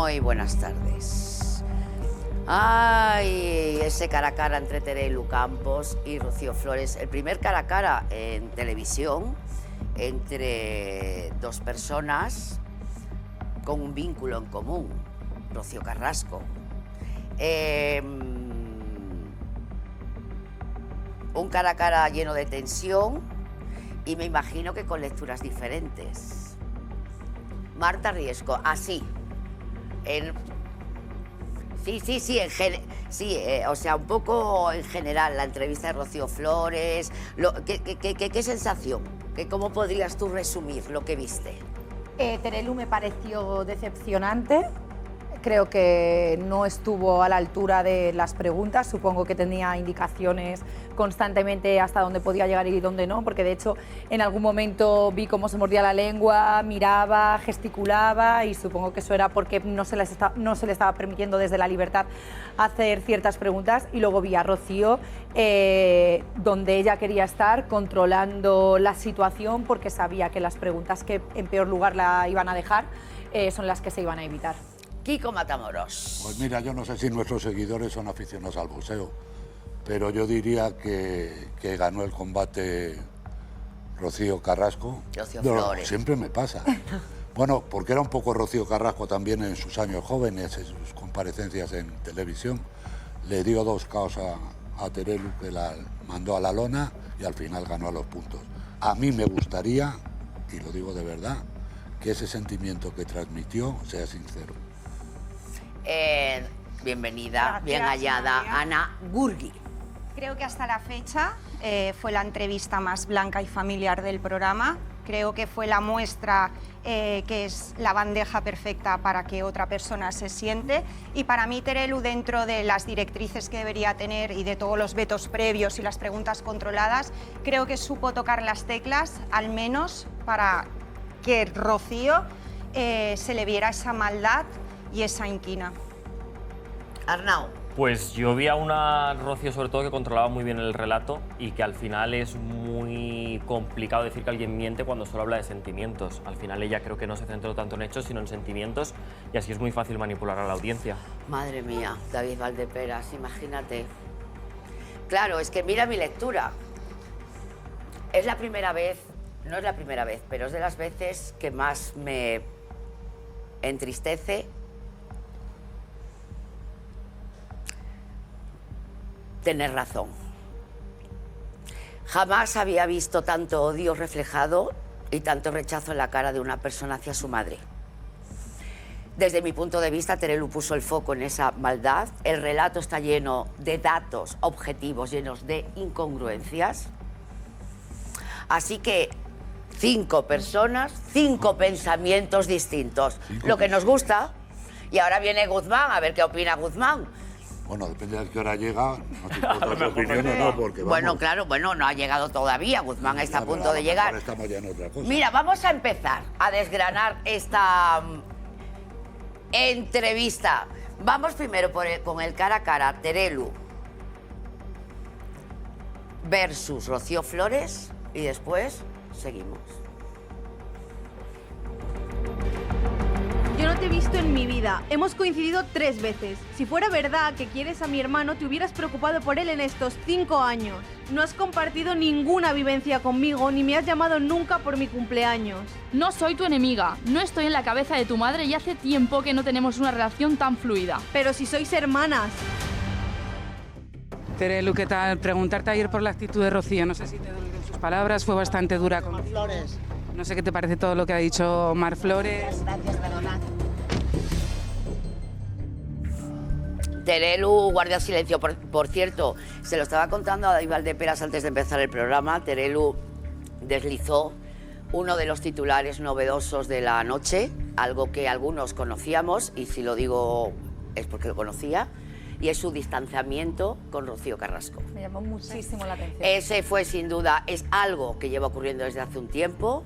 Muy buenas tardes. Ay, ese cara a cara entre Terelu Campos y Rocío Flores. El primer cara a cara en televisión entre dos personas con un vínculo en común. Rocío Carrasco. Un cara a cara lleno de tensión y me imagino que con lecturas diferentes. Marta Riesco, así. O sea, un poco en general, la entrevista de Rocío Flores. ¿Qué sensación? ¿Cómo podrías tú resumir lo que viste? Terelu me pareció decepcionante. Creo que no estuvo a la altura de las preguntas. Supongo que tenía indicaciones constantemente hasta dónde podía llegar y dónde no, porque de hecho en algún momento vi cómo se mordía la lengua, miraba, gesticulaba y supongo que eso era porque no se le estaba permitiendo desde la libertad hacer ciertas preguntas. Y luego vi a Rocío donde ella quería estar, controlando la situación, porque sabía que las preguntas que en peor lugar la iban a dejar son las que se iban a evitar. Kiko Matamoros. Pues mira, yo no sé si nuestros seguidores son aficionados al boxeo, pero yo diría que ganó el combate Rocío Carrasco. Rocío Flores. Siempre me pasa. Bueno, porque era un poco Rocío Carrasco también en sus años jóvenes, en sus comparecencias en televisión. Le dio 2 KOs a Terelu, que la mandó a la lona y al final ganó a los puntos. A mí me gustaría, y lo digo de verdad, que ese sentimiento que transmitió sea sincero. Bienvenida, Gracias, bien hallada, María. Ana Gurgui. Creo que hasta la fecha fue la entrevista más blanca y familiar del programa. Creo que fue la muestra que es la bandeja perfecta para que otra persona se siente. Y para mí, Terelu, dentro de las directrices que debería tener y de todos los vetos previos y las preguntas controladas, creo que supo tocar las teclas, al menos para que Rocío se le viera esa maldad y esa inquina. Arnau. Pues yo vi a una Rocío sobre todo que controlaba muy bien el relato y que al final es muy complicado decir que alguien miente cuando solo habla de sentimientos. Al final ella creo que no se centró tanto en hechos sino en sentimientos y así es muy fácil manipular a la audiencia. Madre mía, David Valdeperas, imagínate. Claro, es que mira mi lectura. Es la primera vez, no es la primera vez, pero es de las veces que más me entristece tener razón. Jamás había visto tanto odio reflejado y tanto rechazo en la cara de una persona hacia su madre. Desde mi punto de vista, Terelu puso el foco en esa maldad. El relato está lleno de datos objetivos, llenos de incongruencias. Así que 5 personas, 5 pensamientos distintos. Lo que nos gusta. Y ahora viene Guzmán, a ver qué opina Guzmán. Bueno, depende de qué hora llega, no te importa tu opinión o no, porque vamos... Bueno, claro, no ha llegado todavía. Guzmán está a punto de llegar. Estamos ya en otra cosa. Mira, vamos a empezar a desgranar esta entrevista. Vamos primero con el cara a cara, Terelu versus Rocío Flores, y después seguimos. Yo no te he visto en mi vida. Hemos coincidido 3 veces. Si fuera verdad que quieres a mi hermano, te hubieras preocupado por él en estos 5 años. No has compartido ninguna vivencia conmigo, ni me has llamado nunca por mi cumpleaños. No soy tu enemiga. No estoy en la cabeza de tu madre y hace tiempo que no tenemos una relación tan fluida. Pero si sois hermanas. Terelu, ¿qué tal? Preguntarte ayer por la actitud de Rocío. No sé si te dolieron sus palabras, fue bastante dura con Flores. No sé qué te parece todo lo que ha dicho Mar Flores. Gracias, perdona. Terelu guarda silencio. Por cierto, se lo estaba contando a David Valdeperas antes de empezar el programa. Terelu deslizó uno de los titulares novedosos de la noche, algo que algunos conocíamos, y si lo digo es porque lo conocía, y es su distanciamiento con Rocío Carrasco. Me llamó muchísimo la atención. Ese fue, sin duda, es algo que lleva ocurriendo desde hace un tiempo.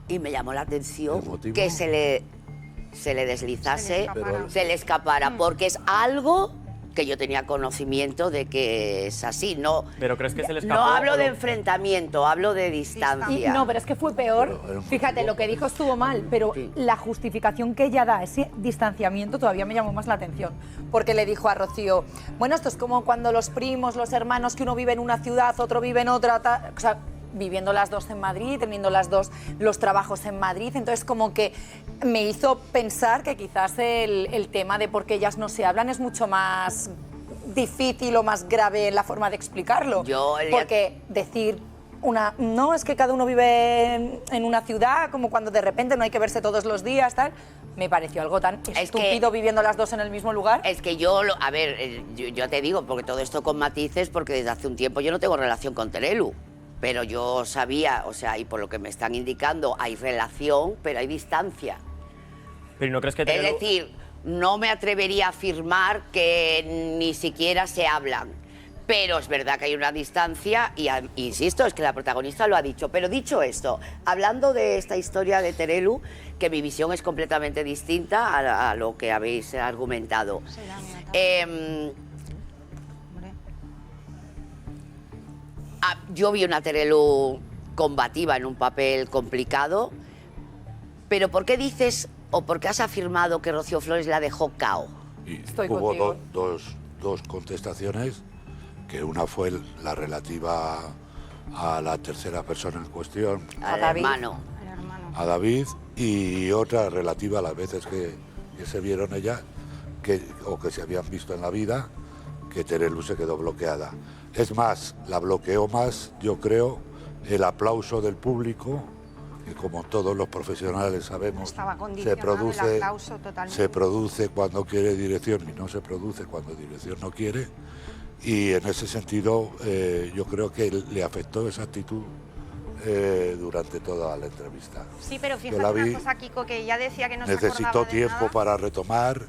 Y me llamó la atención que se le deslizase, se le escapara, porque es algo que yo tenía conocimiento de que es así. No, ¿Pero crees que se le escapó? no hablo o de no? enfrentamiento, hablo de distancia. No, pero es que fue peor. Fíjate, lo que dijo estuvo mal, pero la justificación que ella da, ese distanciamiento, todavía me llamó más la atención. Porque le dijo a Rocío, bueno, esto es como cuando los primos, los hermanos, que uno vive en una ciudad, otro vive en otra, o sea, viviendo las dos en Madrid, teniendo las dos los trabajos en Madrid. Entonces, como que me hizo pensar que quizás el tema de por qué ellas no se hablan es mucho más difícil o más grave en la forma de explicarlo. Porque decir no, es que cada uno vive en una ciudad, como cuando de repente no hay que verse todos los días, tal, me pareció algo tan estúpido viviendo las dos en el mismo lugar. Es que yo te digo, porque todo esto con matices, porque desde hace un tiempo yo no tengo relación con Terelu. Pero yo sabía, o sea, y por lo que me están indicando, hay relación, pero hay distancia. Pero ¿no crees que Es decir, no me atrevería a afirmar que ni siquiera se hablan. Pero es verdad que hay una distancia y, insisto, es que la protagonista lo ha dicho. Pero dicho esto, hablando de esta historia de Terelu, que mi visión es completamente distinta a lo que habéis argumentado. Yo vi una Terelu combativa en un papel complicado, pero ¿por qué dices o por qué has afirmado que Rocío Flores la dejó cao? Hubo dos contestaciones, que una fue la relativa a la tercera persona en cuestión, Al hermano. a David, y otra relativa a las veces que se vieron ellas o que se habían visto en la vida, que Terelu se quedó bloqueada. Es más, la bloqueó más, yo creo, el aplauso del público, que como todos los profesionales sabemos, se produce cuando quiere dirección y no se produce cuando dirección no quiere. Y en ese sentido, yo creo que le afectó esa actitud durante toda la entrevista. Sí, pero fíjate Yo la vi, una cosa, Kiko, que ella decía que no se necesitó acordaba de tiempo nada. para retomar,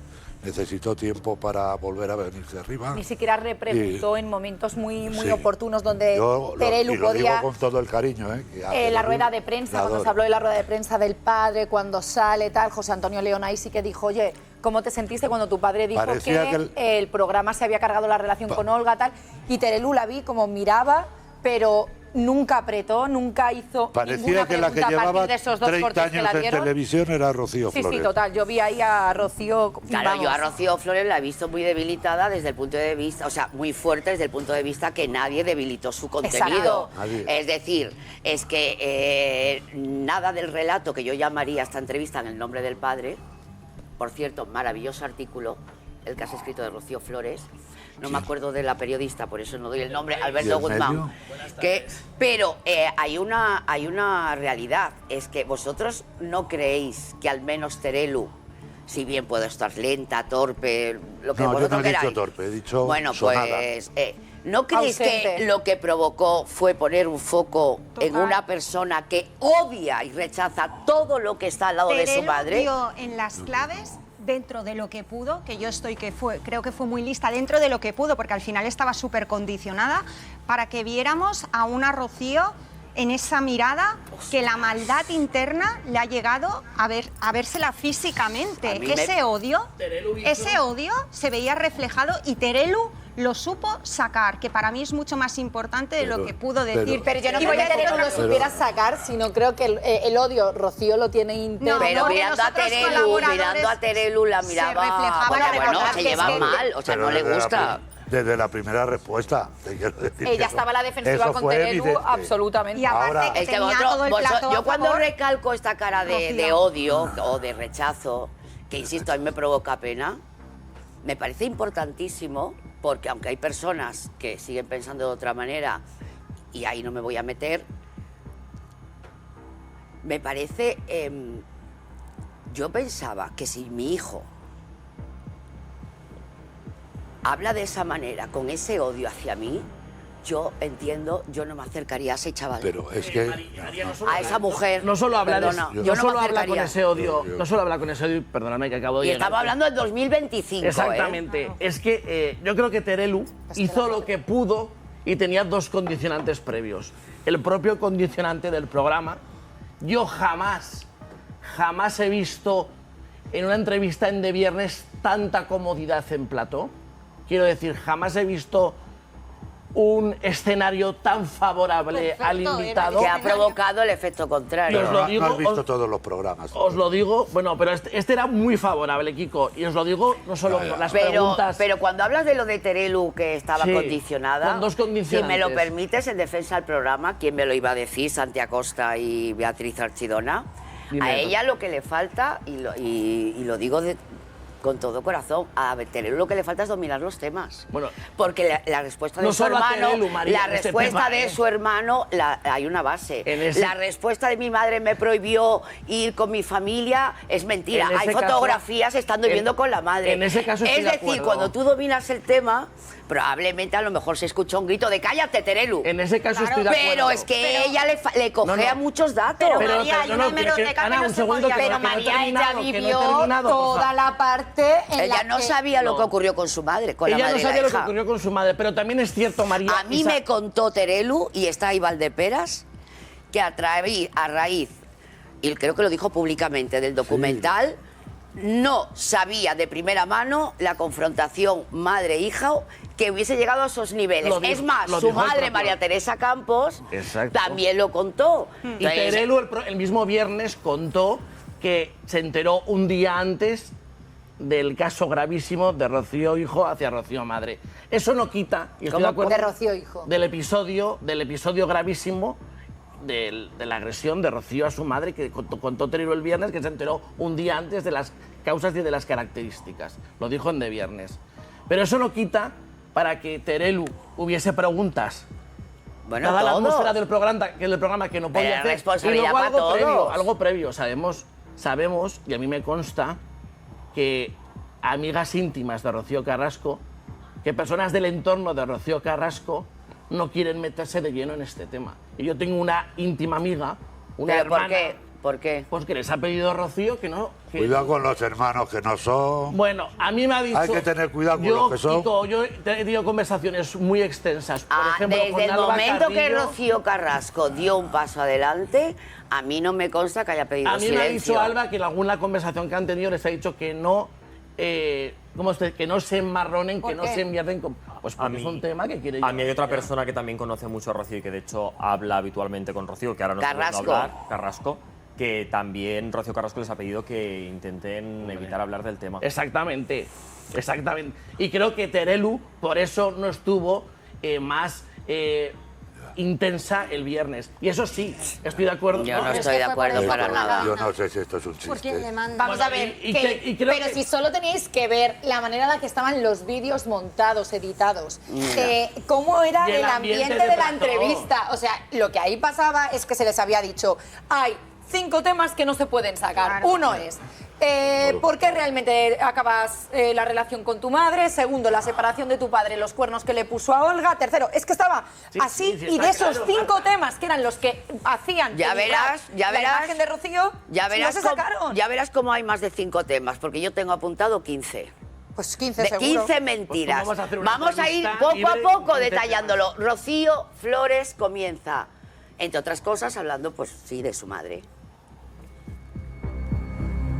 necesitó tiempo para volver a venirse arriba. Ni siquiera repreguntó en momentos muy Sí. oportunos donde Terelu y lo digo podía... con todo el cariño, que a la Terelu rueda de prensa, la cuando adoro. se habló de la rueda de prensa del padre, cuando sale tal, José Antonio León ahí sí que dijo, oye, ¿cómo te sentiste cuando tu padre dijo Parecía que que el programa se había cargado la relación con Olga tal? Y Terelu la vi como miraba, pero nunca apretó, nunca hizo Parecía ninguna que la que pregunta a llevaba partir de esos dos 30 cortes que años la en dieron. televisión era Rocío Sí, Flores. sí, total. Yo vi ahí a Rocío... Claro, vamos. yo a Rocío Flores la he visto muy debilitada desde el punto de vista, o sea, muy fuerte desde el punto de vista que nadie debilitó su contenido. Exacto. Nadie. Es decir, es que nada del relato que yo llamaría esta entrevista en el nombre del padre, por cierto, maravilloso artículo, el que has escrito de Rocío Flores, no me acuerdo de la periodista, por eso no doy el nombre, Alberto ¿Y el Guzmán. medio? Pero hay una realidad, es que vosotros no creéis que al menos Terelu, si bien puedo estar lenta, torpe, lo que No, yo vosotros no he dicho queráis. torpe, he dicho bueno, sonada. pues, ¿no creéis que Ausente. lo que provocó fue poner un foco en Total. una persona que odia y rechaza todo lo que está al lado de su Terelu madre? dio en las claves dentro de lo que pudo, que yo creo que fue muy lista dentro de lo que pudo, porque al final estaba súper condicionada, para que viéramos a una Rocío en esa mirada que la maldad interna le ha llegado a vérsela físicamente. A mí me- Ese odio se veía reflejado y Terelu lo supo sacar, que para mí es mucho más importante de lo Pero- que pudo pero- decir. Pero yo no Y creo voy que a decir Terelu lo otra cosa. supiera sacar, sino creo que el odio Rocío lo tiene interno. No, Pero porque mirando a nosotros Terelu, colaboradores la se miraba, reflejaba bueno, la bueno, verdad, se que es llevan que- mal, o sea, Pero no le desde la gusta. desde la primera respuesta, te quiero decir que Ella eso- estaba a la defensiva eso con fue Terelu, evidente. absolutamente. Y aparte Ahora- que Es que tenía vosotros- todo el plato yo a cuando favor. recalco esta cara de Rocío. odio o de rechazo, que insisto, a mí me provoca pena, me parece importantísimo, porque aunque hay personas que siguen pensando de otra manera, y ahí no me voy a meter, me parece... yo pensaba que si mi hijo habla de esa manera, con ese odio hacia mí, yo entiendo, yo no me acercaría a ese chaval. Pero es que... A esa mujer. No solo habla, perdona, yo yo no no solo me habla con acercaría. ese odio, Yo- no solo habla con ese odio, perdóname que acabo de Y llegar. estamos hablando del 2025. Exactamente. Es que yo creo que Terelu hizo lo que pudo y tenía dos condicionantes previos. El propio condicionante del programa. Yo jamás he visto en una entrevista en De Viernes tanta comodidad en plató. Quiero decir, jamás he visto un escenario tan favorable al invitado. Que ha provocado el efecto contrario. Os lo digo, no has visto todos los programas. Os lo digo, bueno, pero este era muy favorable, Kiko, y os lo digo no solo por las preguntas. Pero cuando hablas de lo de Terelu, que estaba Sí, condicionada, con dos condicionantes. si me lo permites, en defensa del programa, ¿quién me lo iba a decir? Santi Acosta y Beatriz Archidona. Dime. A ella lo que le falta, y lo digo con todo corazón, a Terelu lo que le falta es dominar los temas. Bueno, porque la respuesta de no su solo a hermano, Terelu, María, la en este respuesta tema, de su hermano, hay una base. En ese- La respuesta de mi madre me prohibió ir con mi familia es mentira. En ese Hay caso- fotografías estando viviendo con la madre. en ese caso estoy es de decir, acuerdo. cuando tú dominas el tema, probablemente a lo mejor se escucha un grito de cállate, Terelu. En ese caso estoy de acuerdo. Pero es que ella le cogea muchos datos. Pero María, hay una hemeroteca Ana, que no un se segundo, podía que ver. no he María, ella terminado, que no he vivió terminado, por toda favor. la parte en Ella la no que... sabía lo que No. ocurrió con su madre, con la Ella madre no de la sabía lo que hija. ocurrió con su madre, pero también es cierto, María. A mí me contó Terelu, y está ahí Valdeperas, que a raíz, y creo que lo dijo públicamente, del documental, no sabía de primera mano la confrontación madre-hija que hubiese llegado a esos niveles. Lo dijo- Es más, lo su dijo el madre, propio- María Teresa Campos, Exacto. también lo contó. Y Entonces, Terelu el mismo viernes contó que se enteró un día antes del caso gravísimo de Rocío hijo hacia Rocío madre. Eso no quita, y estoy de acuerdo, de Rocío hijo? del episodio gravísimo de la agresión de Rocío a su madre, que contó Terelu el viernes, que se enteró un día antes de las causas y de las características. Lo dijo en de viernes. Pero eso no quita para que Terelu hubiese preguntas. bueno, Dada la todos. atmósfera del programa que no podía Pero hacer. responsabilidad Y luego para algo previo. Sabemos, y a mí me consta, que amigas íntimas de Rocío Carrasco, que personas del entorno de Rocío Carrasco no quieren meterse de lleno en este tema. Y yo tengo una íntima amiga, una ¿Pero hermana, por qué? ¿Por qué? pues que les ha pedido a Rocío que no... que- Cuidado con los hermanos que no son. Bueno, a mí me ha dicho... Hay que tener cuidado con yo, los que son. Kiko, yo he tenido conversaciones muy extensas. Por ejemplo, desde con el Alba momento que Carrillo. Rocío Carrasco dio un paso adelante, a mí no me consta que haya pedido A mí silencio. me ha dicho Alba que en alguna conversación que han tenido les ha dicho que no, que no se enmarronen, que no se enmierden. Pues porque es un tema que quiere A mí hay otra llevar. persona que también conoce mucho a Rocío y que de hecho habla habitualmente con Rocío, que ahora no Carrasco. está pudiendo hablar, Carrasco, que también Rocío Carrasco les ha pedido que intenten evitar hablar del tema. Exactamente, exactamente. Y creo que Terelu por eso no estuvo más intensa el viernes. Y eso sí, estoy de acuerdo. Yo no Pero es estoy que de fue acuerdo por para eso, nada. Yo no sé si esto es un ¿Por quién chiste. le manda? Vamos a Bueno, ver, y creo pero que- si solo teníais que ver la manera en la que estaban los vídeos montados, editados, cómo era Y el el ambiente ambiente de de la plató. entrevista. O sea, lo que ahí pasaba es que se les había dicho, hay 5 temas que no se pueden sacar. Claro. Uno es, ¿por qué realmente acabas la relación con tu madre? Segundo, la separación de tu padre, los cuernos que le puso a Olga. Tercero, es que estaba Sí, así, sí, y está de esos claro, 5 Marta. temas que eran los que hacían Ya peligrar verás, ya la verás. imagen de Rocío, Ya verás, no se sacaron. ya verás cómo hay más de 5 temas, porque yo tengo apuntado 15. Pues 15 De seguro. 15 mentiras. Pues vamos a hacer una Vamos a ir entrevista poco a libre poco con este detallándolo. Rocío Flores comienza, entre otras cosas, hablando, pues sí, de su madre.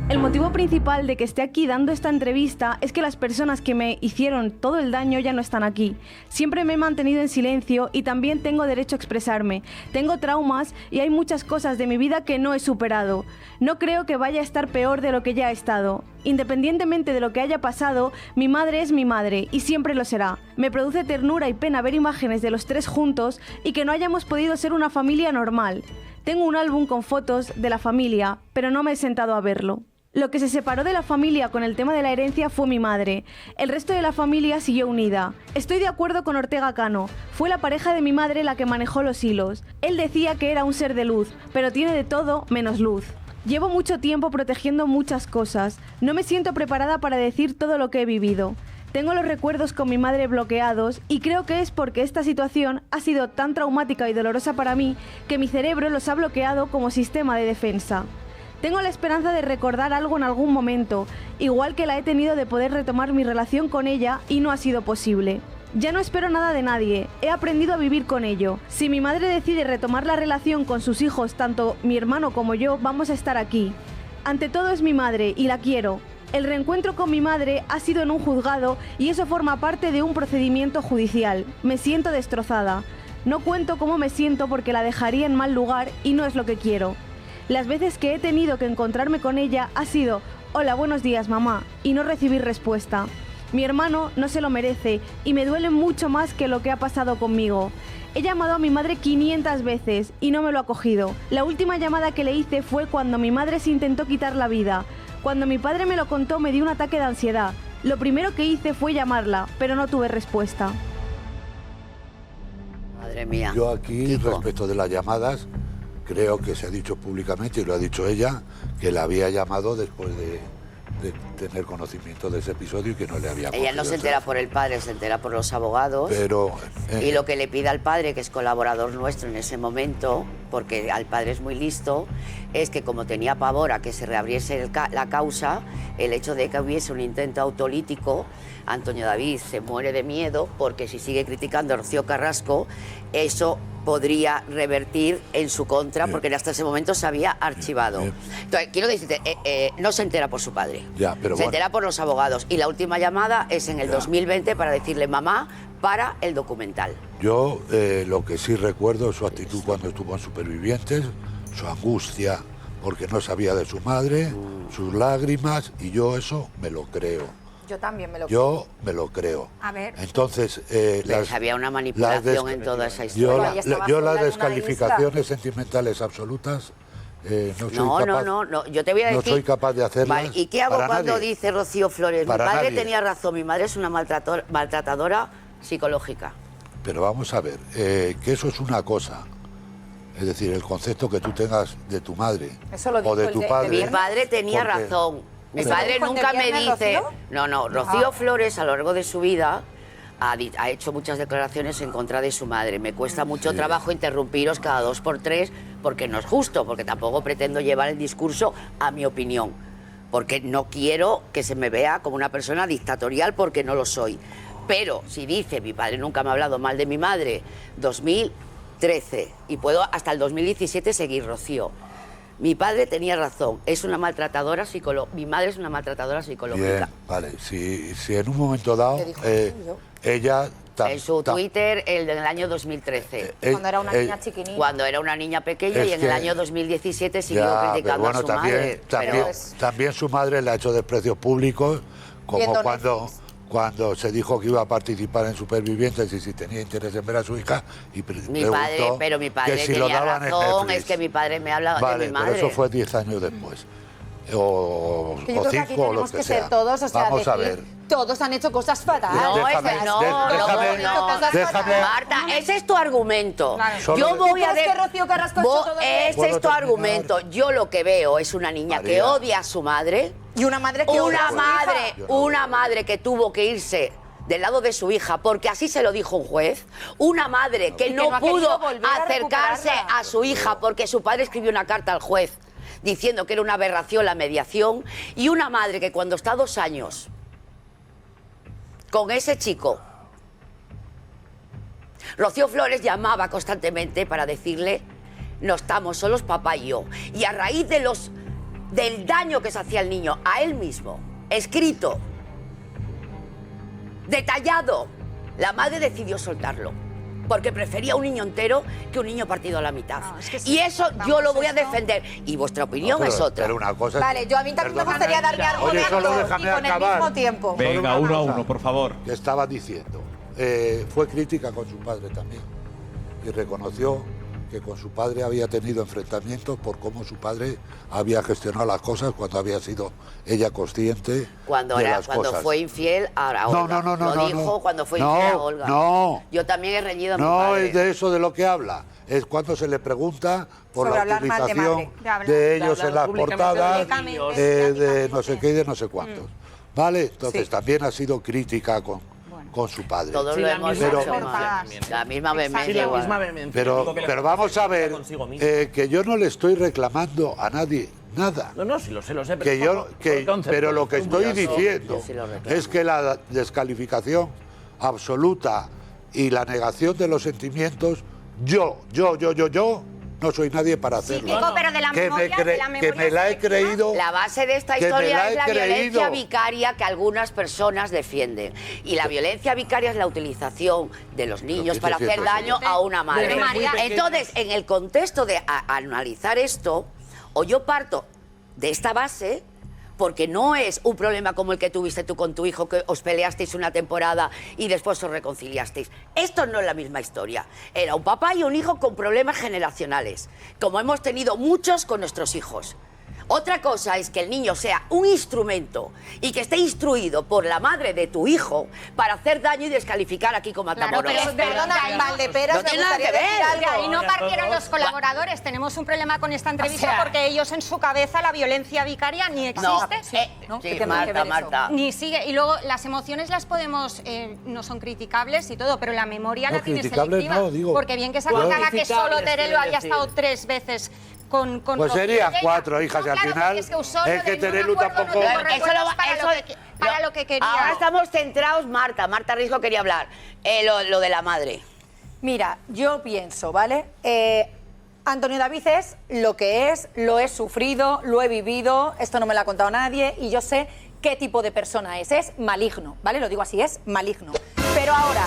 El motivo principal de que esté aquí dando esta entrevista es que las personas que me hicieron todo el daño ya no están aquí. Siempre me he mantenido en silencio y también tengo derecho a expresarme. Tengo traumas y hay muchas cosas de mi vida que no he superado. No creo que vaya a estar peor de lo que ya he estado. Independientemente de lo que haya pasado, mi madre es mi madre y siempre lo será. Me produce ternura y pena ver imágenes de los tres juntos y que no hayamos podido ser una familia normal. Tengo un álbum con fotos de la familia, pero no me he sentado a verlo. Lo que se separó de la familia con el tema de la herencia fue mi madre. El resto de la familia siguió unida. Estoy de acuerdo con Ortega Cano. Fue la pareja de mi madre la que manejó los hilos. Él decía que era un ser de luz, pero tiene de todo menos luz. Llevo mucho tiempo protegiendo muchas cosas. No me siento preparada para decir todo lo que he vivido. Tengo los recuerdos con mi madre bloqueados y creo que es porque esta situación ha sido tan traumática y dolorosa para mí que mi cerebro los ha bloqueado como sistema de defensa. Tengo la esperanza de recordar algo en algún momento, igual que la he tenido de poder retomar mi relación con ella y no ha sido posible. Ya no espero nada de nadie, he aprendido a vivir con ello. Si mi madre decide retomar la relación con sus hijos, tanto mi hermano como yo, vamos a estar aquí. Ante todo es mi madre y la quiero, El reencuentro con mi madre ha sido en un juzgado y eso forma parte de un procedimiento judicial. Me siento destrozada. No cuento cómo me siento porque la dejaría en mal lugar y no es lo que quiero. Las veces que he tenido que encontrarme con ella ha sido «Hola, buenos días, mamá», y no recibir respuesta. Mi hermano no se lo merece y me duele mucho más que lo que ha pasado conmigo. He llamado a mi madre 500 veces y no me lo ha cogido. La última llamada que le hice fue cuando mi madre se intentó quitar la vida. Cuando mi padre me lo contó me dio un ataque de ansiedad. Lo primero que hice fue llamarla, pero no tuve respuesta. Madre mía. Yo aquí, Kiko. respecto de las llamadas, creo que se ha dicho públicamente, y lo ha dicho ella, que la había llamado después de tener conocimiento de ese episodio y que no le había Ella no cogido se el entera teléfono. por el padre, se entera por los abogados. Pero... Y lo que le pide al padre, que es colaborador nuestro en ese momento, porque al padre es muy listo, es que como tenía pavor a que se reabriese la causa, el hecho de que hubiese un intento autolítico, Antonio David se muere de miedo porque si sigue criticando a Rocío Carrasco, eso podría revertir en su contra, porque hasta ese momento se había archivado. Entonces, quiero decirte, no se entera por su padre, Ya, pero se bueno. entera por los abogados. Y la última llamada es en el 2020 para decirle, mamá, para el documental. Yo lo que sí recuerdo es su actitud cuando estuvo en Supervivientes, su angustia porque no sabía de su madre, sus lágrimas, y yo eso me lo creo. Yo también me lo Yo me lo creo. A ver. Entonces, Había una manipulación en toda esa historia. yo las descalificaciones sentimentales absolutas No, yo te voy a decir... no soy capaz de hacerlas. Vale, ¿y qué hago para cuando nadie. dice Rocío Flores? Para Mi padre nadie. tenía razón, mi madre es una maltratadora psicológica. Pero vamos a ver, que eso es una cosa. Es decir, el concepto que tú tengas de tu madre Eso lo o de dijo tu el padre. Mi padre tenía porque- razón. Mi ¿Eso padre lo dijo el de nunca me viernes, dice... Rocío? No, Rocío Flores a lo largo de su vida ha hecho muchas declaraciones en contra de su madre. Me cuesta mucho trabajo interrumpiros cada 2 por 3 porque no es justo, porque tampoco pretendo llevar el discurso a mi opinión, porque no quiero que se me vea como una persona dictatorial porque no lo soy. Pero si dice, mi padre nunca me ha hablado mal de mi madre, 2013, y puedo hasta el 2017 seguir, Rocío. Mi padre tenía razón, es una maltratadora psicológica. Mi madre es una maltratadora psicológica. Bien, vale. Si en un momento dado ¿Qué dijo Rocío? ella... En su Twitter, el del año 2013. Cuando era una niña chiquinita. Cuando era una niña pequeña Es y en el que- año 2017 siguió Ya, criticando pero bueno, a su madre. Pero también su madre le ha hecho desprecios públicos, como Viendo cuando se dijo que iba a participar en Supervivientes y si tenía interés en ver a su hija y mi padre, pero mi padre que si lo tenía daban en razón, Netflix. es que mi padre me habla Vale, de mi madre. pero eso fue 10 años después. O Que yo creo que aquí 5 o tenemos los que que ser sea. todos, o sea, Vamos a decir, ver. todos han hecho cosas fatales. No, Déjame, ese no, déjame- déjame- Marta, ese es tu argumento. Solo Yo de- voy ¿Tú a crees que Rocío Carrasco ha hecho todo bien? Ese ¿Puedo es tu terminar? argumento. Yo lo que veo es una niña que María. odia a su madre. Y una madre que odia a su hija. Una madre que tuvo que irse del lado de su hija, porque así se lo dijo un juez. Una madre que Y que no no ha pudo querido volver a acercarse recuperarla. a su hija porque su padre escribió una carta al juez diciendo que era una aberración la mediación. Y una madre que cuando está 2 años con ese chico, Rocío Flores llamaba constantemente para decirle: no estamos solos, papá y yo. Y a raíz del daño que se hacía el niño a él mismo, escrito, detallado, la madre decidió soltarlo. Porque prefería un niño entero que un niño partido a la mitad. No, es que sí. Y eso Vamos, yo lo voy a eso- defender. Y vuestra opinión No, pero- es otra. Pero una cosa es- Vale, yo a mí también me Perdona, gustaría dar mi Oye, argumento solo y déjame con el acabar. mismo tiempo. Solo Venga, una 1 a cosa 1, por favor. Que estaba diciendo. Fue crítica con su padre también. Y reconoció que con su padre había tenido enfrentamientos por cómo su padre había gestionado las cosas cuando había sido ella consciente Cuando de las cosas. fue infiel a No, Olga. no, Lo dijo no. cuando fue No, infiel a Olga. no. Yo también he reñido a mi No padre. es de eso de lo que habla. Es cuando se le pregunta por Sobre la hablar mal de utilización madre. De hablar- de de ellos hablar en las públicamente portadas, de los niños. de no sé qué y de no sé cuántos. ¿Vale? Entonces Sí. también ha sido crítica con su padre. Todos Sí, lo la hemos misma hecho vehemencia mal. también, ¿eh? La misma Sí, vehemencia. la igual. misma vehemencia. Pero vamos a ver, consigo mismo. que yo no le estoy reclamando a nadie nada. No, sí, lo sé, pero... Que yo, pero lo que estoy curioso. diciendo Yo sí lo reclamo. es que la descalificación absoluta y la negación de los sentimientos, yo no soy nadie para hacerlo. Kiko, pero de la memoria, Que me la he creído. La base de esta que me historia la he es la creído. violencia vicaria que algunas personas defienden. Y la violencia vicaria es la utilización de los niños para hacer daño a una madre. Entonces, en el contexto de analizar esto, o yo parto de esta base, porque no es un problema como el que tuviste tú con tu hijo, que os peleasteis una temporada y después os reconciliasteis. Esto no es la misma historia. Era un papá y un hijo con problemas generacionales, como hemos tenido muchos con nuestros hijos. Otra cosa es que el niño sea un instrumento y que esté instruido por la madre de tu hijo para hacer daño y descalificar aquí como Matamoros. Claro, pero perdona, Valdeperas, no tiene nada que ver. Y no partieron los colaboradores. Tenemos un problema con esta entrevista porque ellos en su cabeza la violencia vicaria ni existe. Sí, Marta. Ni sigue. Y luego las emociones las podemos, no son criticables y todo, pero la memoria la tiene selectiva. No, digo, porque bien que se acordara que solo Terelu había estado 3 veces con pues serían 4 hijas y al final es que Terelu tampoco... Para lo que quería. Ahora estamos centrados, Marta Riesgo quería hablar, lo de la madre. Mira, yo pienso, ¿vale? Antonio David es lo que es, lo he sufrido, lo he vivido, esto no me lo ha contado nadie y yo sé qué tipo de persona es maligno, ¿vale? Lo digo así, es maligno. Pero ahora,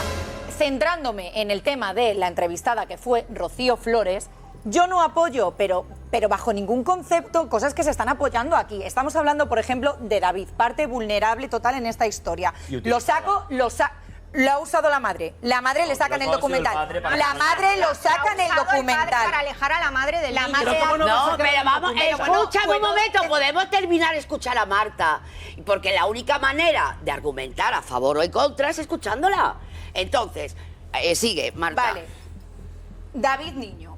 centrándome en el tema de la entrevistada que fue Rocío Flores, yo no apoyo, pero bajo ningún concepto, cosas que se están apoyando aquí. Estamos hablando, por ejemplo, de David, parte vulnerable total en esta historia. Lo ha usado la madre. La madre le saca en el documental. La madre lo saca en el documental. Para alejar a la madre de la madre. No, pero vamos, escúchame un momento, podemos terminar escuchar a Marta. Porque la única manera de argumentar a favor o en contra es escuchándola. Entonces, sigue, Marta. Vale. David Niño.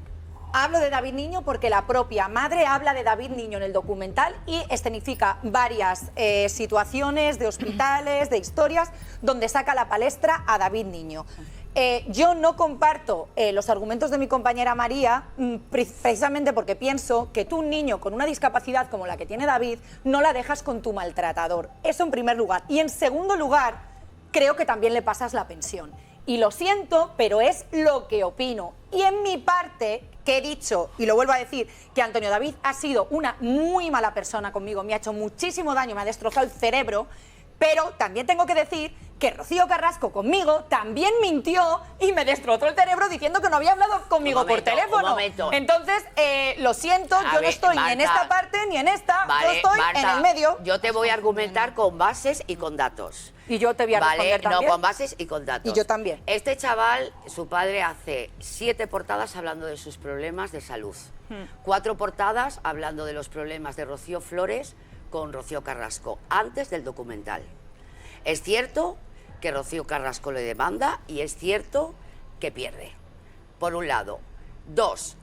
Hablo de David Niño porque la propia madre habla de David Niño en el documental y escenifica varias situaciones de hospitales, de historias, donde saca a la palestra a David Niño. Yo no comparto los argumentos de mi compañera María, precisamente porque pienso que tú, un niño con una discapacidad como la que tiene David, no la dejas con tu maltratador. Eso en primer lugar. Y en segundo lugar, creo que también le pasas la pensión. Y lo siento, pero es lo que opino. Y en mi parte, que he dicho, y lo vuelvo a decir, que Antonio David ha sido una muy mala persona conmigo, me ha hecho muchísimo daño, me ha destrozado el cerebro, pero también tengo que decir que Rocío Carrasco conmigo también mintió y me destrozó el cerebro diciendo que no había hablado conmigo por teléfono. Entonces, lo siento, yo no estoy ni en esta parte ni en esta, yo estoy en el medio. Yo te voy a argumentar con bases y con datos. Y yo te voy a responder también. No, con bases y con datos. Y yo también. Este chaval, su padre hace 7 portadas hablando de sus problemas de salud. 4 portadas hablando de los problemas de Rocío Flores con Rocío Carrasco, antes del documental. Es cierto que Rocío Carrasco le demanda y es cierto que pierde, por un lado. 2,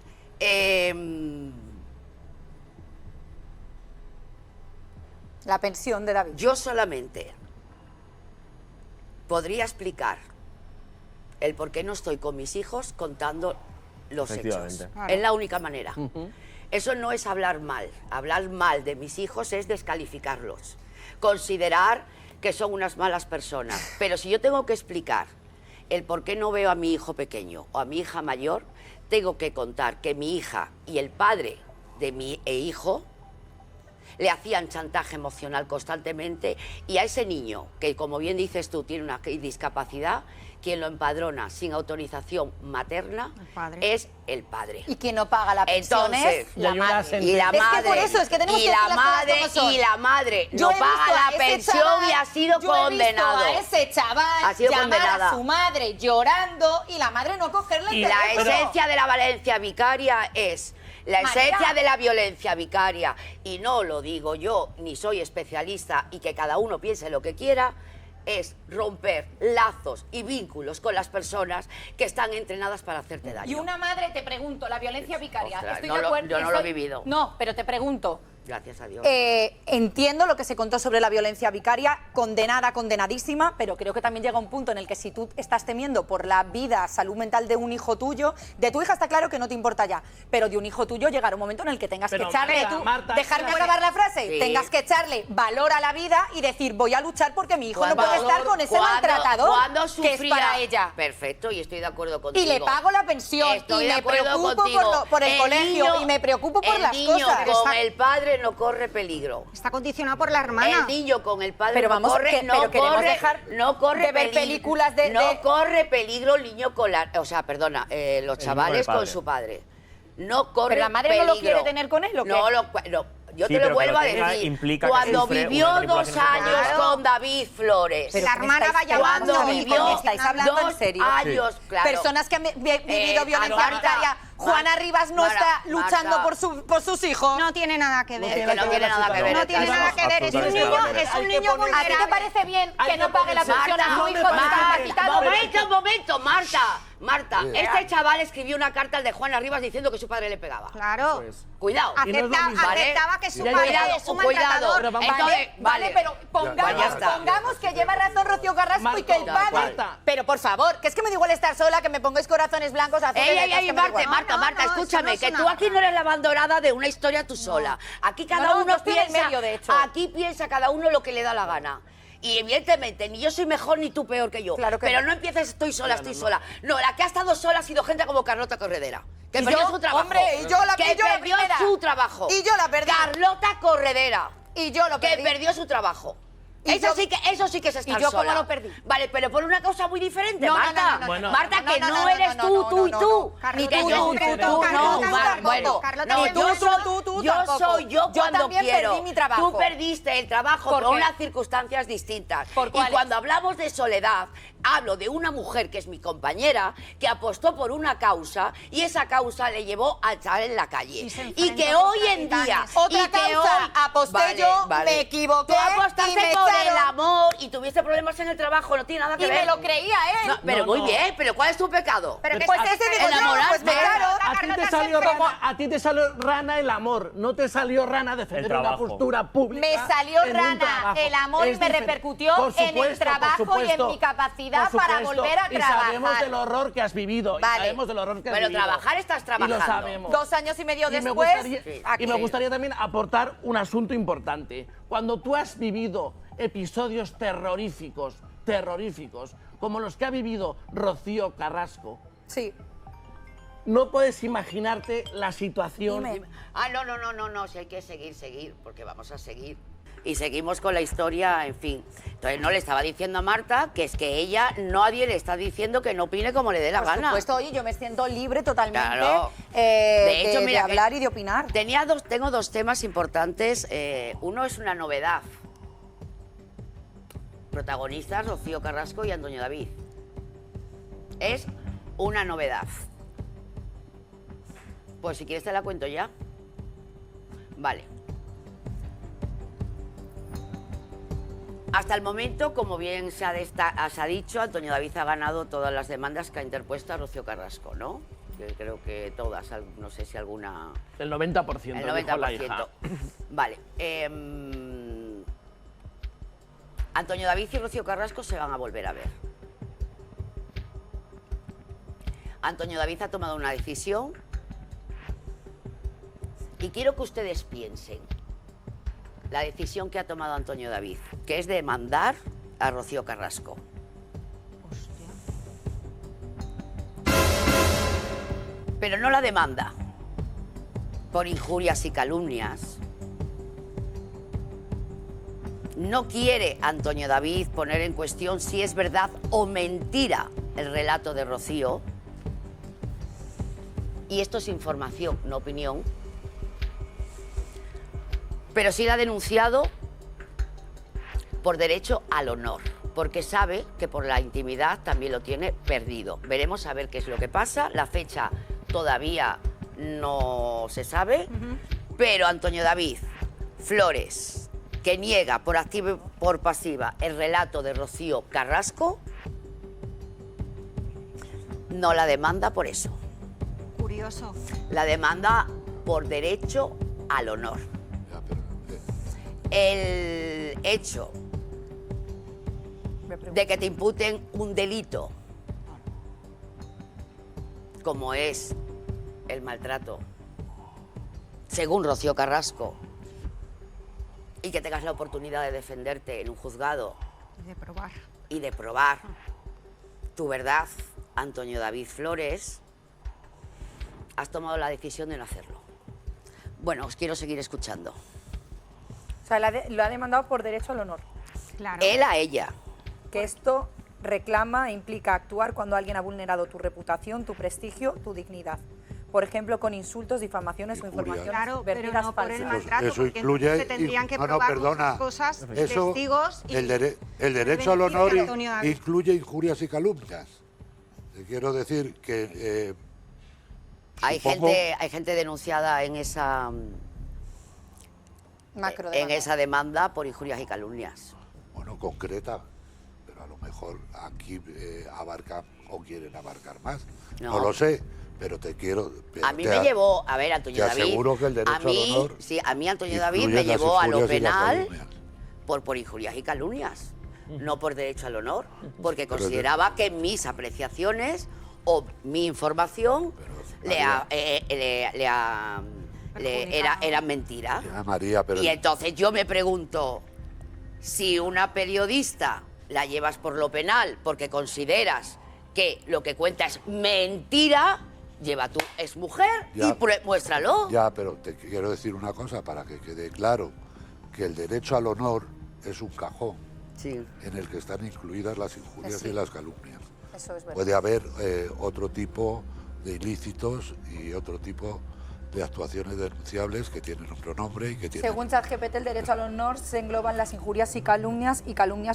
la pensión de David. Yo solamente podría explicar el por qué no estoy con mis hijos contando los hechos. Es la única manera. Eso no es hablar mal. Hablar mal de mis hijos es descalificarlos. Considerar que son unas malas personas. Pero si yo tengo que explicar el por qué no veo a mi hijo pequeño o a mi hija mayor, tengo que contar que mi hija y el padre de mi hijo le hacían chantaje emocional constantemente y a ese niño, que como bien dices tú, tiene una discapacidad, quien lo empadrona sin autorización materna es el padre. Y quien no paga la pensión es la madre. Y la madre, es que por eso es que tenemos que decir las cosas como son. Y la madre no paga la pensión y ha sido condenado. Yo he visto a ese chaval llamar a su madre llorando y la madre no cogerle el teléfono. Y la esencia de la violencia vicaria es... La esencia de la violencia vicaria, y no lo digo yo, ni soy especialista, y que cada uno piense lo que quiera, es romper lazos y vínculos con las personas que están entrenadas para hacerte daño. Y una madre, te pregunto, la violencia vicaria, Ostras, estoy no de acuerdo. yo no lo he vivido. No, pero te pregunto, Gracias a Dios. Entiendo lo que se contó sobre la violencia vicaria, condenada, condenadísima, pero creo que también llega un punto en el que si tú estás temiendo por la vida, salud mental de un hijo tuyo, de tu hija está claro que no te importa ya, pero de un hijo tuyo llegará un momento en el que tengas que echarle dejarme acabar la frase, Sí. tengas que echarle valor a la vida y decir voy a luchar porque mi hijo no puede estar con ese maltratador Cuando que es para ella. Perfecto, y estoy de acuerdo contigo. Y le pago la pensión Estoy y de me acuerdo preocupo contigo. por el colegio niño- y me preocupo por las El niño cosas. con el padre no corre peligro. Está condicionado por la hermana. El niño con el padre Pero no vamos, corre, pero queremos dejar no corre de ver peligro. películas de- No corre peligro el niño con la... O sea, perdona, los chavales padre. con su padre. No corre Pero la madre peligro. no lo quiere tener con él, ¿o qué? No, yo Sí, te lo pero que vuelvo lo a tenga decir. implica que Cuando sufre vivió una 2 manipulación años psicológica. con David Flores. Pero La ¿qué me hermana estáis va llamando hablando? Cuando vivió ¿Me estáis hablando en 2 serio? años, claro. Personas que han vivido violencia Marta, vicaria. Juana Rivas no Marta, está luchando por sus hijos. No tiene nada que ver. Es que no tiene nada que ver. No tiene nada que ver. Es un Absolutamente niño, nada que ver. es un niño ¿A ti te vulnerable. parece bien Hay que no que pague la ponerse- pensión a su Marta, hijo discapacitado? momento, Marta, este chaval escribió una carta al de Juana Rivas diciendo que su padre le pegaba. Claro. Cuidado. Y no es lo mismo. Aceptaba que su Ya, padre ya, es un cuidado. maltratador. Pero vamos- Entonces, Vale, pero ya está. pongamos que lleva razón Rocío Carrasco y que el Marta, padre... Marta. Pero por favor, que es que me da igual estar sola, que me pongáis corazones blancos, azules... Ey, es que me da igual. Marta, no, escúchame, eso no que es tú una aquí no eres la abandonada de una historia tú sola. Aquí cada No, no, uno yo estoy en piensa, medio, de hecho. aquí piensa cada uno lo que le da la gana. Y evidentemente, ni yo soy mejor ni tú peor que yo. Claro que pero no. no empieces estoy sola. No, la que ha estado sola ha sido gente como Carlota Corredera. Que Y perdió yo, su trabajo. hombre, y yo la- que y yo la perdió primera. su trabajo. Y yo la perdí. Carlota Corredera. Y yo lo que perdí. perdió su trabajo. Y Eso yo- sí que es estar ¿y yo cómo sola. lo perdí? Vale, pero por una causa muy diferente, No, no, Marta. no, no, no, Bueno. Marta, que no, no, no, eres no, tú, no, tú no, y no, tú. no. Ni Carlota, que tú, yo, tú, tú, Carlota, no. tampoco. Bueno, Carlota, no, tú, yo tú, soy, yo soy yo Yo cuando también quiero. perdí mi trabajo. Tú perdiste el trabajo ¿Por por qué? unas circunstancias distintas. ¿Por Y cuáles? cuando hablamos de soledad, hablo de una mujer que es mi compañera, que apostó por una causa y esa causa le llevó a estar en la calle. Y se Y enfrentó que con hoy en día... capitanes. Otra y que causa, hoy- aposté yo, me equivoqué Tú apostaste y me por el echaron. amor y tuviste problemas en el trabajo, no tiene nada que Y ver. me lo creía él. No, pero No, muy no. bien, pero ¿cuál es tu pecado? Pero que Pues está- ese digo yo, enamorarte. pues me echaron. A ti te salió rana el amor, no te salió rana defender El una trabajo. postura pública. Me salió en un rana trabajo. el amor y Es me diferente. repercutió Por en el supuesto, trabajo por y en supuesto, mi capacidad por para supuesto. volver a Y sabemos trabajar. del horror que has vivido. Vale. Y sabemos del horror que has Pero vivido. trabajar estás Y trabajando. lo sabemos. 2 años y medio Y me después, gustaría- aquí. Y me gustaría también aportar un asunto importante. Cuando tú has vivido episodios terroríficos, como los que ha vivido Rocío Carrasco, Sí. no puedes imaginarte la situación. Dime. No, si hay que seguir, porque vamos a seguir. Y seguimos con la historia, en fin. Entonces no le estaba diciendo a Marta que es que ella, nadie le está diciendo que no opine como le dé la Por gana. supuesto, oye, yo me siento libre totalmente Claro. de hecho, mira, hablar y de opinar. Tengo 2 temas importantes. Uno es una novedad. Protagonistas Rocío Carrasco y Antonio David. Es una novedad. Pues si quieres te la cuento ya. Vale. Hasta el momento, como bien se ha dicho, Antonio David ha ganado todas las demandas que ha interpuesto a Rocío Carrasco, ¿no? Que creo que todas, no sé si alguna... El 90%, El dijo la 90%. hija. Vale. Antonio David y Rocío Carrasco se van a volver a ver. Antonio David ha tomado una decisión y quiero que ustedes piensen la decisión que ha tomado Antonio David, que es demandar a Rocío Carrasco. Pero no la demanda por injurias y calumnias. No quiere Antonio David poner en cuestión si es verdad o mentira el relato de Rocío. Y esto es información, no opinión. Pero sí la ha denunciado por derecho al honor, porque sabe que por la intimidad también lo tiene perdido. Veremos a ver qué es lo que pasa. La fecha todavía no se sabe, pero Antonio David Flores, que niega por activa y por pasiva el relato de Rocío Carrasco, no la demanda por eso. Curioso. La demanda por derecho al honor. Ya, pero el hecho de que te imputen un delito, como es el maltrato, según Rocío Carrasco, y que tengas la oportunidad de defenderte en un juzgado y de probar tu verdad, Antonio David Flores, has tomado la decisión de no hacerlo. Bueno, os quiero seguir escuchando. O sea, lo ha demandado por derecho al honor. Claro. Él a ella. Que esto reclama e implica actuar cuando alguien ha vulnerado tu reputación, tu prestigio, tu dignidad. Por ejemplo, con insultos, difamaciones o informaciones Claro, pero vertidas no por el falsas. maltrato, Eso porque incluye... entonces se tendrían que probar muchas cosas, eso, testigos y... el derecho al honor Antonio David. incluye injurias y calumnias. Te quiero decir que... Hay gente denunciada en esa demanda por injurias y calumnias. Bueno, concreta, pero a lo mejor aquí abarcan o quieren abarcar más. No lo sé, pero te quiero... A mí me llevó, a ver, Antonio David... Te aseguro que el derecho al honor... Sí, a mí Antonio David me llevó a lo penal por injurias y calumnias, no por derecho al honor, porque consideraba que mis apreciaciones o mi información era mentira. María, pero... Y entonces yo me pregunto, si una periodista la llevas por lo penal porque consideras que lo que cuenta es mentira, lleva tu exmujer y muéstralo. Ya, pero te quiero decir una cosa para que quede claro, que el derecho al honor es un cajón en el que están incluidas las injurias y las calumnias. Eso es verdad. Puede haber otro tipo de ilícitos y otro tipo de actuaciones denunciables que tienen un pronombre y que tienen... Según ChatGPT, el derecho al honor se engloban las injurias y calumnias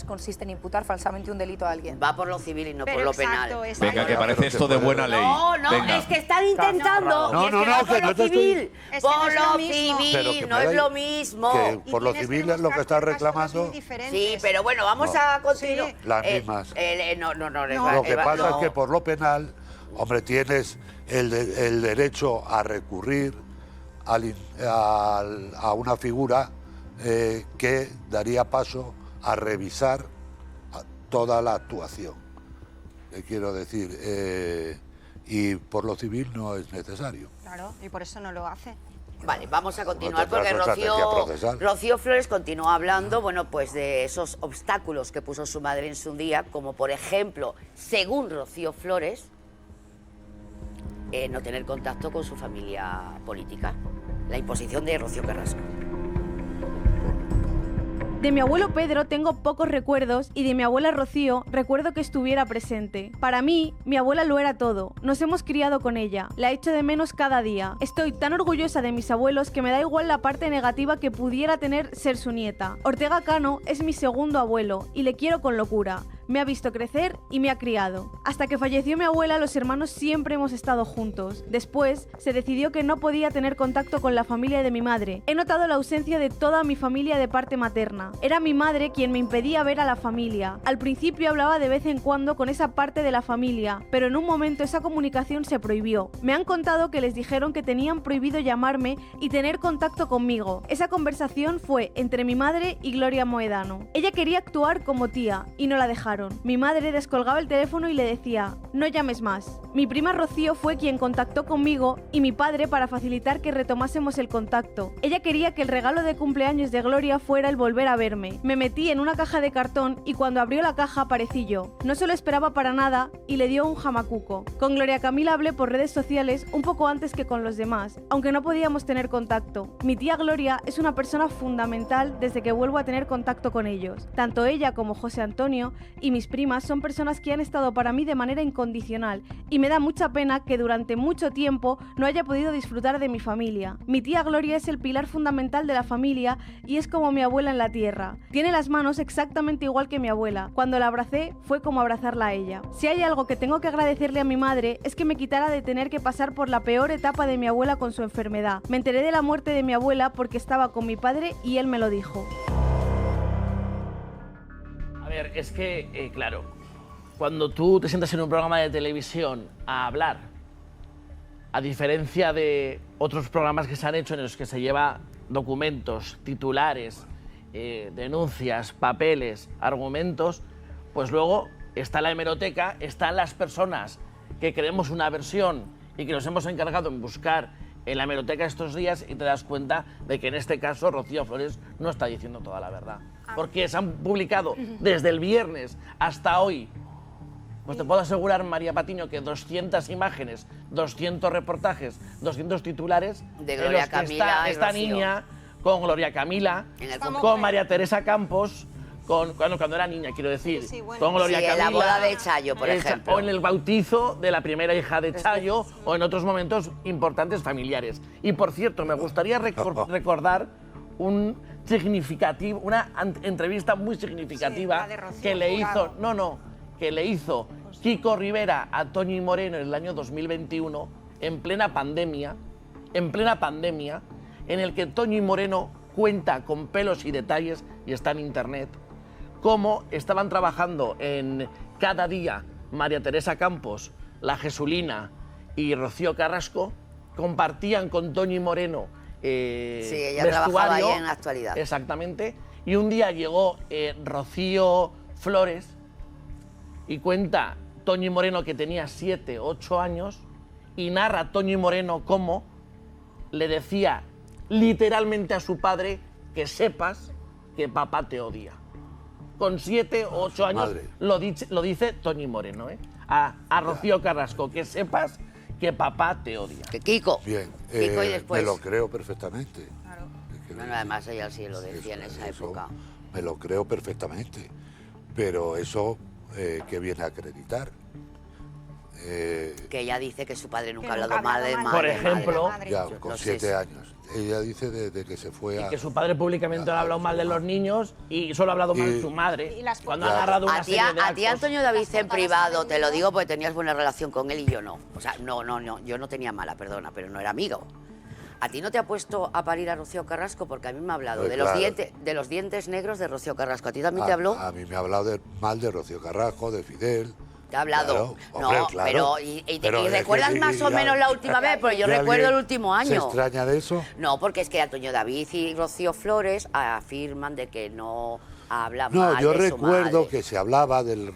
consiste en imputar falsamente un delito a alguien. Va por lo civil y no por lo penal. Venga, que parece esto de buena ley. No, Venga. es que están intentando. No, por lo civil. Por lo civil, no es lo mismo. Que por lo civil es lo que está reclamando. Sí, pero bueno, vamos a continuar. Las mismas. Lo que pasa es que por lo penal, hombre, tienes el derecho a recurrir a una figura que daría paso a revisar toda la actuación. Quiero decir, y por lo civil no es necesario. Claro, y por eso no lo hace. Vale, vamos a continuar porque estrategia procesal. Rocío Flores continúa hablando, bueno, pues de esos obstáculos que puso su madre en su día, como por ejemplo, según Rocío Flores, no tener contacto con su familia política. La imposición de Rocío Carrasco. De mi abuelo Pedro tengo pocos recuerdos y de mi abuela Rocío recuerdo que estuviera presente. Para mí, mi abuela lo era todo. Nos hemos criado con ella. La echo de menos cada día. Estoy tan orgullosa de mis abuelos que me da igual la parte negativa que pudiera tener ser su nieta. Ortega Cano es mi segundo abuelo y le quiero con locura. Me ha visto crecer y me ha criado. Hasta que falleció mi abuela, los hermanos siempre hemos estado juntos. Después, se decidió que no podía tener contacto con la familia de mi madre. He notado la ausencia de toda mi familia de parte materna. Era mi madre quien me impedía ver a la familia. Al principio hablaba de vez en cuando con esa parte de la familia, pero en un momento esa comunicación se prohibió. Me han contado que les dijeron que tenían prohibido llamarme y tener contacto conmigo. Esa conversación fue entre mi madre y Gloria Moedano. Ella quería actuar como tía y no la dejaron. Mi madre descolgaba el teléfono y le decía, no llames más. Mi prima Rocío fue quien contactó conmigo y mi padre para facilitar que retomásemos el contacto. Ella quería que el regalo de cumpleaños de Gloria fuera el volver a verme. Me metí en una caja de cartón y cuando abrió la caja aparecí yo. No se lo esperaba para nada y le dio un jamacuco. Con Gloria Camila hablé por redes sociales un poco antes que con los demás, aunque no podíamos tener contacto. Mi tía Gloria es una persona fundamental desde que vuelvo a tener contacto con ellos. Tanto ella como José Antonio y mis primas son personas que han estado para mí de manera incondicional y me da mucha pena que durante mucho tiempo no haya podido disfrutar de mi familia. Mi tía Gloria es el pilar fundamental de la familia y es como mi abuela en la tierra. Tiene las manos exactamente igual que mi abuela. Cuando la abracé fue como abrazarla a ella. Si hay algo que tengo que agradecerle a mi madre es que me quitara de tener que pasar por la peor etapa de mi abuela con su enfermedad. Me enteré de la muerte de mi abuela porque estaba con mi padre y él me lo dijo. A ver, es que, claro, cuando tú te sientas en un programa de televisión a hablar, a diferencia de otros programas que se han hecho en los que se lleva documentos, titulares denuncias, papeles, argumentos, pues luego está la hemeroteca, están las personas que queremos una versión y que nos hemos encargado en buscar en la hemeroteca estos días y te das cuenta de que en este caso Rocío Flores no está diciendo toda la verdad. Porque se han publicado desde el viernes hasta hoy, pues te puedo asegurar, María Patiño, que 200 imágenes, 200 reportajes, 200 titulares de en Gloria los que Camila y esta Rocío. niña con Gloria Camila, con María Teresa Campos, cuando era niña, quiero decir, con Gloria Camila. En la boda de Chayo, por ejemplo. O en el bautizo de la primera hija de Chayo, o en otros momentos importantes familiares. Y por cierto, me gustaría recordar una entrevista muy significativa que le hizo, que le hizo Kiko Rivera a Toñi Moreno en el año 2021, en plena pandemia, en el que Toñi Moreno cuenta con pelos y detalles, y está en internet, cómo estaban trabajando en Cada Día María Teresa Campos, la Jesulina y Rocío Carrasco, compartían con Toñi Moreno ella trabajaba ahí en la actualidad. Exactamente. Y un día llegó Rocío Flores y cuenta Toñi Moreno que tenía 7, 8 años y narra Toñi Moreno cómo le decía literalmente a su padre que sepas que papá te odia. Con 7 o 8 años lo dice Toñi Moreno, a Rocío Carrasco, que sepas que papá te odia. Que Kiko. Bien, Kiko y después. me lo creo perfectamente. Claro. Bueno, además ella sí lo decía en esa época. Me lo creo perfectamente, pero eso ¿qué viene a acreditar? Que ella dice que su padre nunca ha hablado mal de madre. Por ejemplo, ya con 7 años. Ella dice desde que se fue y que su padre públicamente ha hablado mal de los niños y solo ha hablado mal de su madre. Cuando ha agarrado una serie de a ti, Antonio David, en privado, te lo digo porque tenías buena relación con él y yo no. O sea, no, yo no tenía mala, perdona, pero no era amigo. ¿A ti no te ha puesto a parir a Rocío Carrasco? Porque a mí me ha hablado de los dientes negros de Rocío Carrasco. ¿A ti también te habló? A mí me ha hablado mal de Rocío Carrasco, de Fidel. ¿Te ha hablado? Claro, pero ¿recuerdas más o menos la última vez? Porque yo recuerdo el último año. ¿Se extraña de eso? No, porque es que Antonio David y Rocío Flores afirman de que no habla mal de su madre. No, yo recuerdo que se hablaba del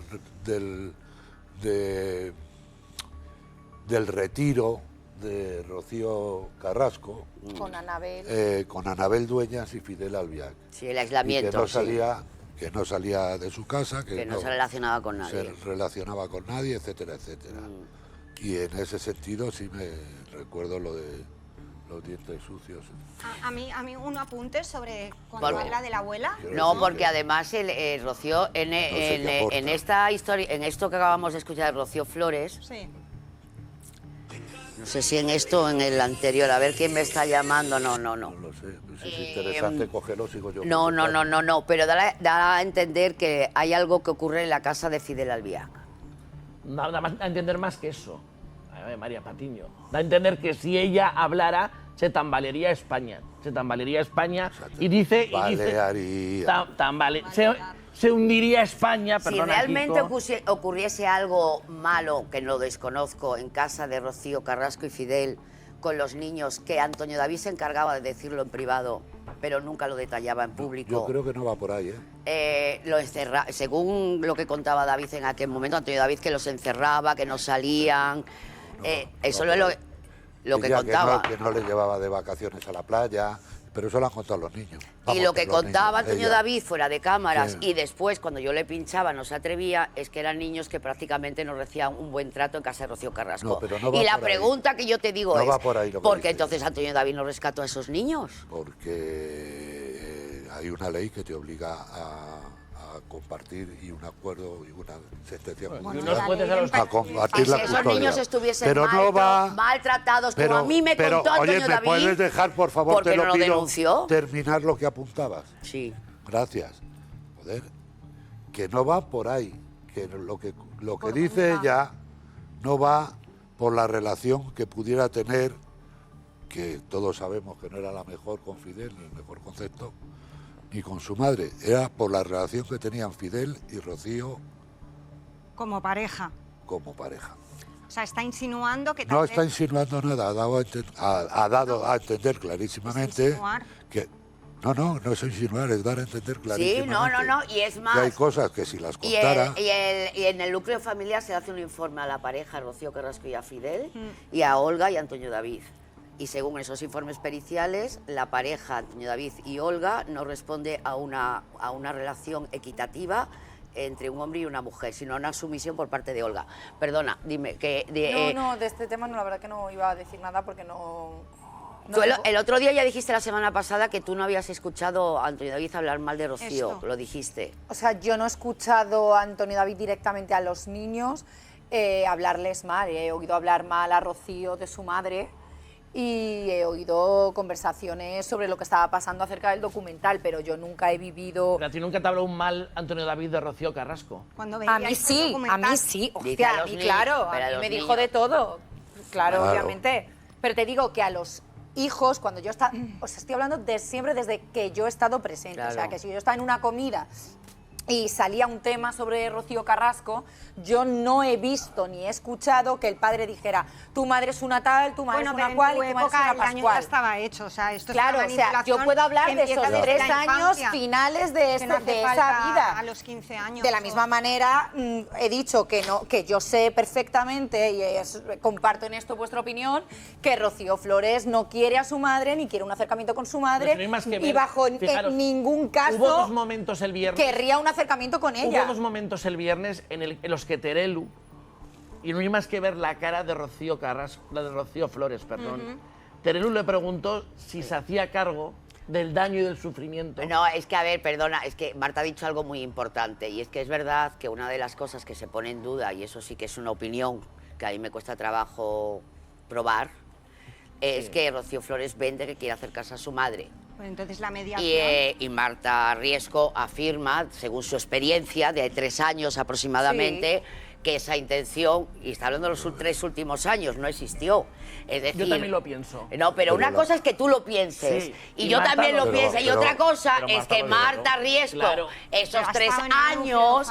retiro de Rocío Carrasco con Anabel Dueñas y Fidel Albiac. Sí, el aislamiento. Y que no salía de su casa, que no se relacionaba con nadie. Se relacionaba con nadie, etcétera, etcétera. Y en ese sentido sí me recuerdo lo de los dientes sucios. A mí un apunte sobre cuando habla de la abuela. No, porque además Rocío, en esta historia, en esto que acabamos de escuchar de Rocío Flores, no sé si en esto o en el anterior, a ver quién me está llamando, no. No lo sé, si es interesante cogerlo, sigo yo. No, pero da a entender que hay algo que ocurre en la casa de Fidel Albiac. Nada más a entender más que eso, María Patiño. Da a entender que si ella hablara, se tambalearía España. Y dice... Se hundiría España, perdona, Si realmente Kiko. ocurriese algo malo, que lo desconozco, en casa de Rocío Carrasco y Fidel, con los niños, que Antonio David se encargaba de decirlo en privado, pero nunca lo detallaba en público. Yo creo que no va por ahí, según lo que contaba David en aquel momento, Antonio David, que los encerraba, que no salían. Eso es lo que contaba. Que no le llevaba de vacaciones a la playa, pero eso lo han contado los niños. Y lo que contaba Antonio David fuera de cámaras y después, cuando yo le pinchaba, no se atrevía, es que eran niños que prácticamente no recibían un buen trato en casa de Rocío Carrasco. Y la pregunta que yo te digo es, ¿por qué entonces Antonio David no rescató a esos niños? Porque hay una ley que te obliga a compartir y un acuerdo y una sentencia a compartir la custodia. Si esos niños estuviesen maltratados, como a mí me contó Antonio David... ¿me puedes dejar, por favor, te lo pido, denunció? Terminar lo que apuntabas? Sí. Gracias. Joder, que no va por ahí, que lo que dice ella no va por la relación que pudiera tener, que todos sabemos que no era la mejor con Fidel, ni el mejor concepto, ni con su madre, era por la relación que tenían Fidel y Rocío como pareja. O sea, está insinuando que... No está insinuando nada, ha dado a entender clarísimamente que... No es insinuar, es dar a entender clarísimamente. Sí, no, y es más... Que hay cosas que si las contara... Y en el núcleo familiar se hace un informe a la pareja, Rocío Carrasco y a Fidel, y a Olga y a Antonio David. Y según esos informes periciales, la pareja, Antonio David y Olga, no responde a una relación equitativa entre un hombre y una mujer, sino a una sumisión por parte de Olga. Perdona, dime que... No, de este tema no, la verdad que no iba a decir nada porque no... El otro día ya dijiste, la semana pasada, que tú no habías escuchado a Antonio David hablar mal de Rocío, lo dijiste. O sea, yo no he escuchado a Antonio David directamente a los niños hablarles mal. He oído hablar mal a Rocío de su madre y he oído conversaciones sobre lo que estaba pasando acerca del documental, pero yo nunca he vivido... ¿Pero a ti nunca te habló un mal Antonio David de Rocío Carrasco? A mí sí, hostia, a mí claro, a mí me dijo de todo, claro, obviamente. Pero te digo que a los hijos, cuando yo estaba... O sea, estoy hablando de siempre desde que yo he estado presente. Claro. O sea, que si yo estaba en una comida y salía un tema sobre Rocío Carrasco, yo no he visto ni he escuchado que el padre dijera tu madre es una tal, tu madre es una cual y tu madre es una pascual. El daño ya estaba hecho, o sea, esto claro, es una o sea, yo puedo hablar de esos 3 años finales de esa vida. A los 15 años. De la misma manera, he dicho que no, que yo sé perfectamente, y comparto en esto vuestra opinión, que Rocío Flores no quiere a su madre ni quiere un acercamiento con su madre, y bajo ningún caso hubo 2 momentos el viernes, querría un acercamiento con ella. Hubo 2 momentos el viernes en los que Terelu, y no hay más que ver la cara de Rocío Carrasco, la de Rocío Flores, perdón. Terelu le preguntó si se hacía cargo del daño y del sufrimiento. No, es que, a ver, perdona, es que Marta ha dicho algo muy importante, y es que es verdad que una de las cosas que se pone en duda, y eso sí que es una opinión que a mí me cuesta trabajo probar, es que Rocío Flores vende que quiere acercarse a su madre. Pues entonces la mediación... Y Marta Riesco afirma, según su experiencia de 3 años aproximadamente, que esa intención, y está hablando de los 3 últimos años, no existió. Es decir, yo también lo pienso. No, pero una cosa es que tú lo pienses, y yo Marta también lo pienso, y otra cosa es que Marta Riesco, esos 3 años...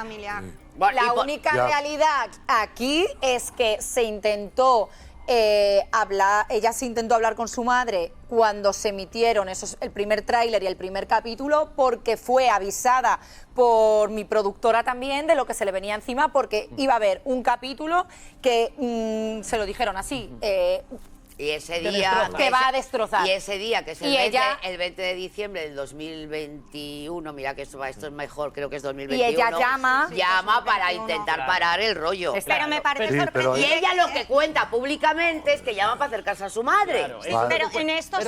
La única realidad aquí es que se intentó... ella se intentó hablar con su madre cuando se emitieron el primer tráiler y el primer capítulo, porque fue avisada por mi productora también de lo que se le venía encima, porque iba a haber un capítulo que se lo dijeron así. Y ese día... Que va a destrozar. Y ese día, que es el 20 de diciembre del 2021, mira que esto es mejor, creo que es 2021. Y ella llama para intentar parar el rollo. Pero me parece sorprendente. Y ella lo que cuenta públicamente es que llama para acercarse a su madre. Pero en estos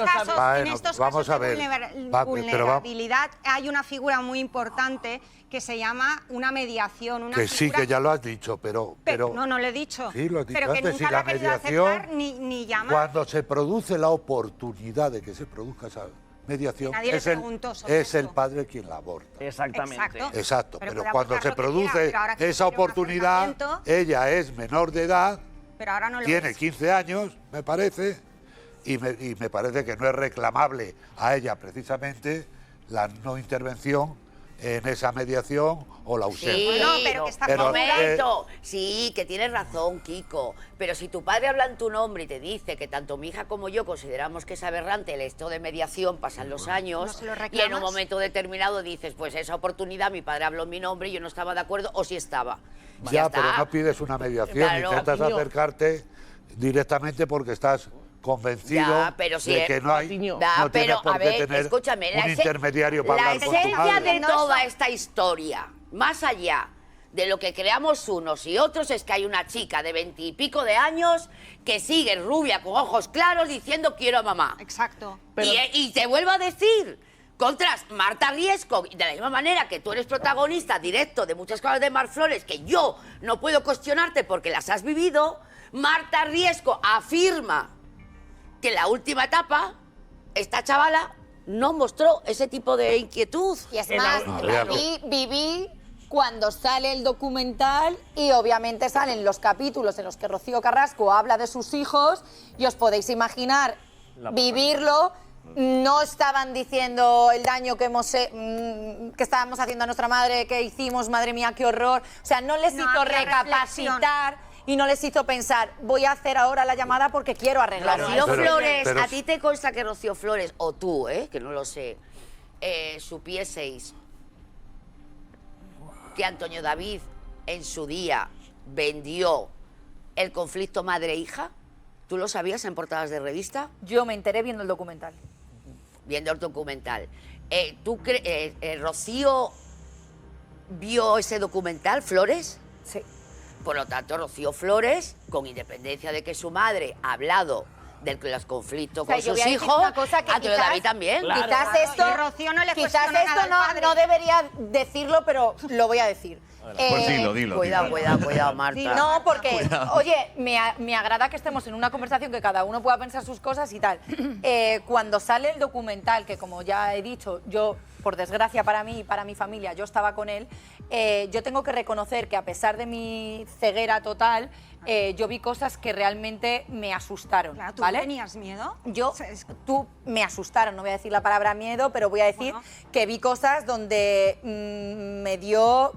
casos de vulnerabilidad hay una figura muy importante que se llama una mediación. Que sí, que ya lo has dicho, pero... No lo he dicho. Sí, lo has dicho pero que antes, nunca la lo ha querido mediación, aceptar ni llama. Cuando se produce la oportunidad de que se produzca esa mediación, es el padre quien la aborda. Exactamente. Exacto, pero cuando se produce esa oportunidad, ella es menor de edad, tiene 15 años, me parece, y me parece que no es reclamable a ella precisamente la no intervención en esa mediación o la ausencia. Sí, pero que está momento. Sí, que tienes razón, Kiko. Pero si tu padre habla en tu nombre y te dice que tanto mi hija como yo consideramos que es aberrante el esto de mediación, pasan los años, y en un momento determinado dices, pues esa oportunidad, mi padre habló en mi nombre y yo no estaba de acuerdo, o sí estaba. Ya, pero no pides una mediación, claro, intentas acercarte directamente porque estás convencido de que no hay, no tienes por qué tener un intermediario para hablar con tu madre. La esencia de toda esta historia, más allá de lo que creamos unos y otros, es que hay una chica de 20 y pico de años que sigue rubia con ojos claros diciendo quiero a mamá. Exacto. Y te vuelvo a decir, contras, Marta Riesco, de la misma manera que tú eres protagonista directo de muchas cosas de Mar Flores que yo no puedo cuestionarte porque las has vivido, Marta Riesco afirma que en la última etapa, esta chavala no mostró ese tipo de inquietud. Y es más, viví cuando sale el documental y obviamente salen los capítulos en los que Rocío Carrasco habla de sus hijos y os podéis imaginar vivirlo. No estaban diciendo el daño que estábamos haciendo a nuestra madre, que hicimos, madre mía, qué horror. O sea, no les hizo recapacitar y no les hizo pensar, voy a hacer ahora la llamada porque quiero arreglarlo. Rocío Flores, a ti te consta que Rocío Flores, o tú, que no lo sé, supieseis que Antonio David en su día vendió el conflicto madre-hija? ¿Tú lo sabías en portadas de revista? Yo me enteré viendo el documental. Viendo el documental. ¿Rocío vio ese documental, Flores? Sí. Por lo tanto, Rocío Flores, con independencia de que su madre ha hablado de los conflictos con sus hijos, Antonio David también. Quizás Claro. esto, Y Rocío no le quizás cuestiona nada esto al padre. no debería decirlo, pero lo voy a decir. Pues dilo. Cuidado, Marta. No, porque, oye, me agrada que estemos en una conversación que cada uno pueda pensar sus cosas y tal. Cuando sale el documental, que como ya he dicho, yo, por desgracia para mí y para mi familia, yo estaba con él, yo tengo que reconocer que a pesar de mi ceguera total, yo vi cosas que realmente me asustaron. Claro, ¿tú ¿vale? tenías miedo? Tú me asustaron, no voy a decir la palabra miedo, pero voy a decir que vi cosas donde me dio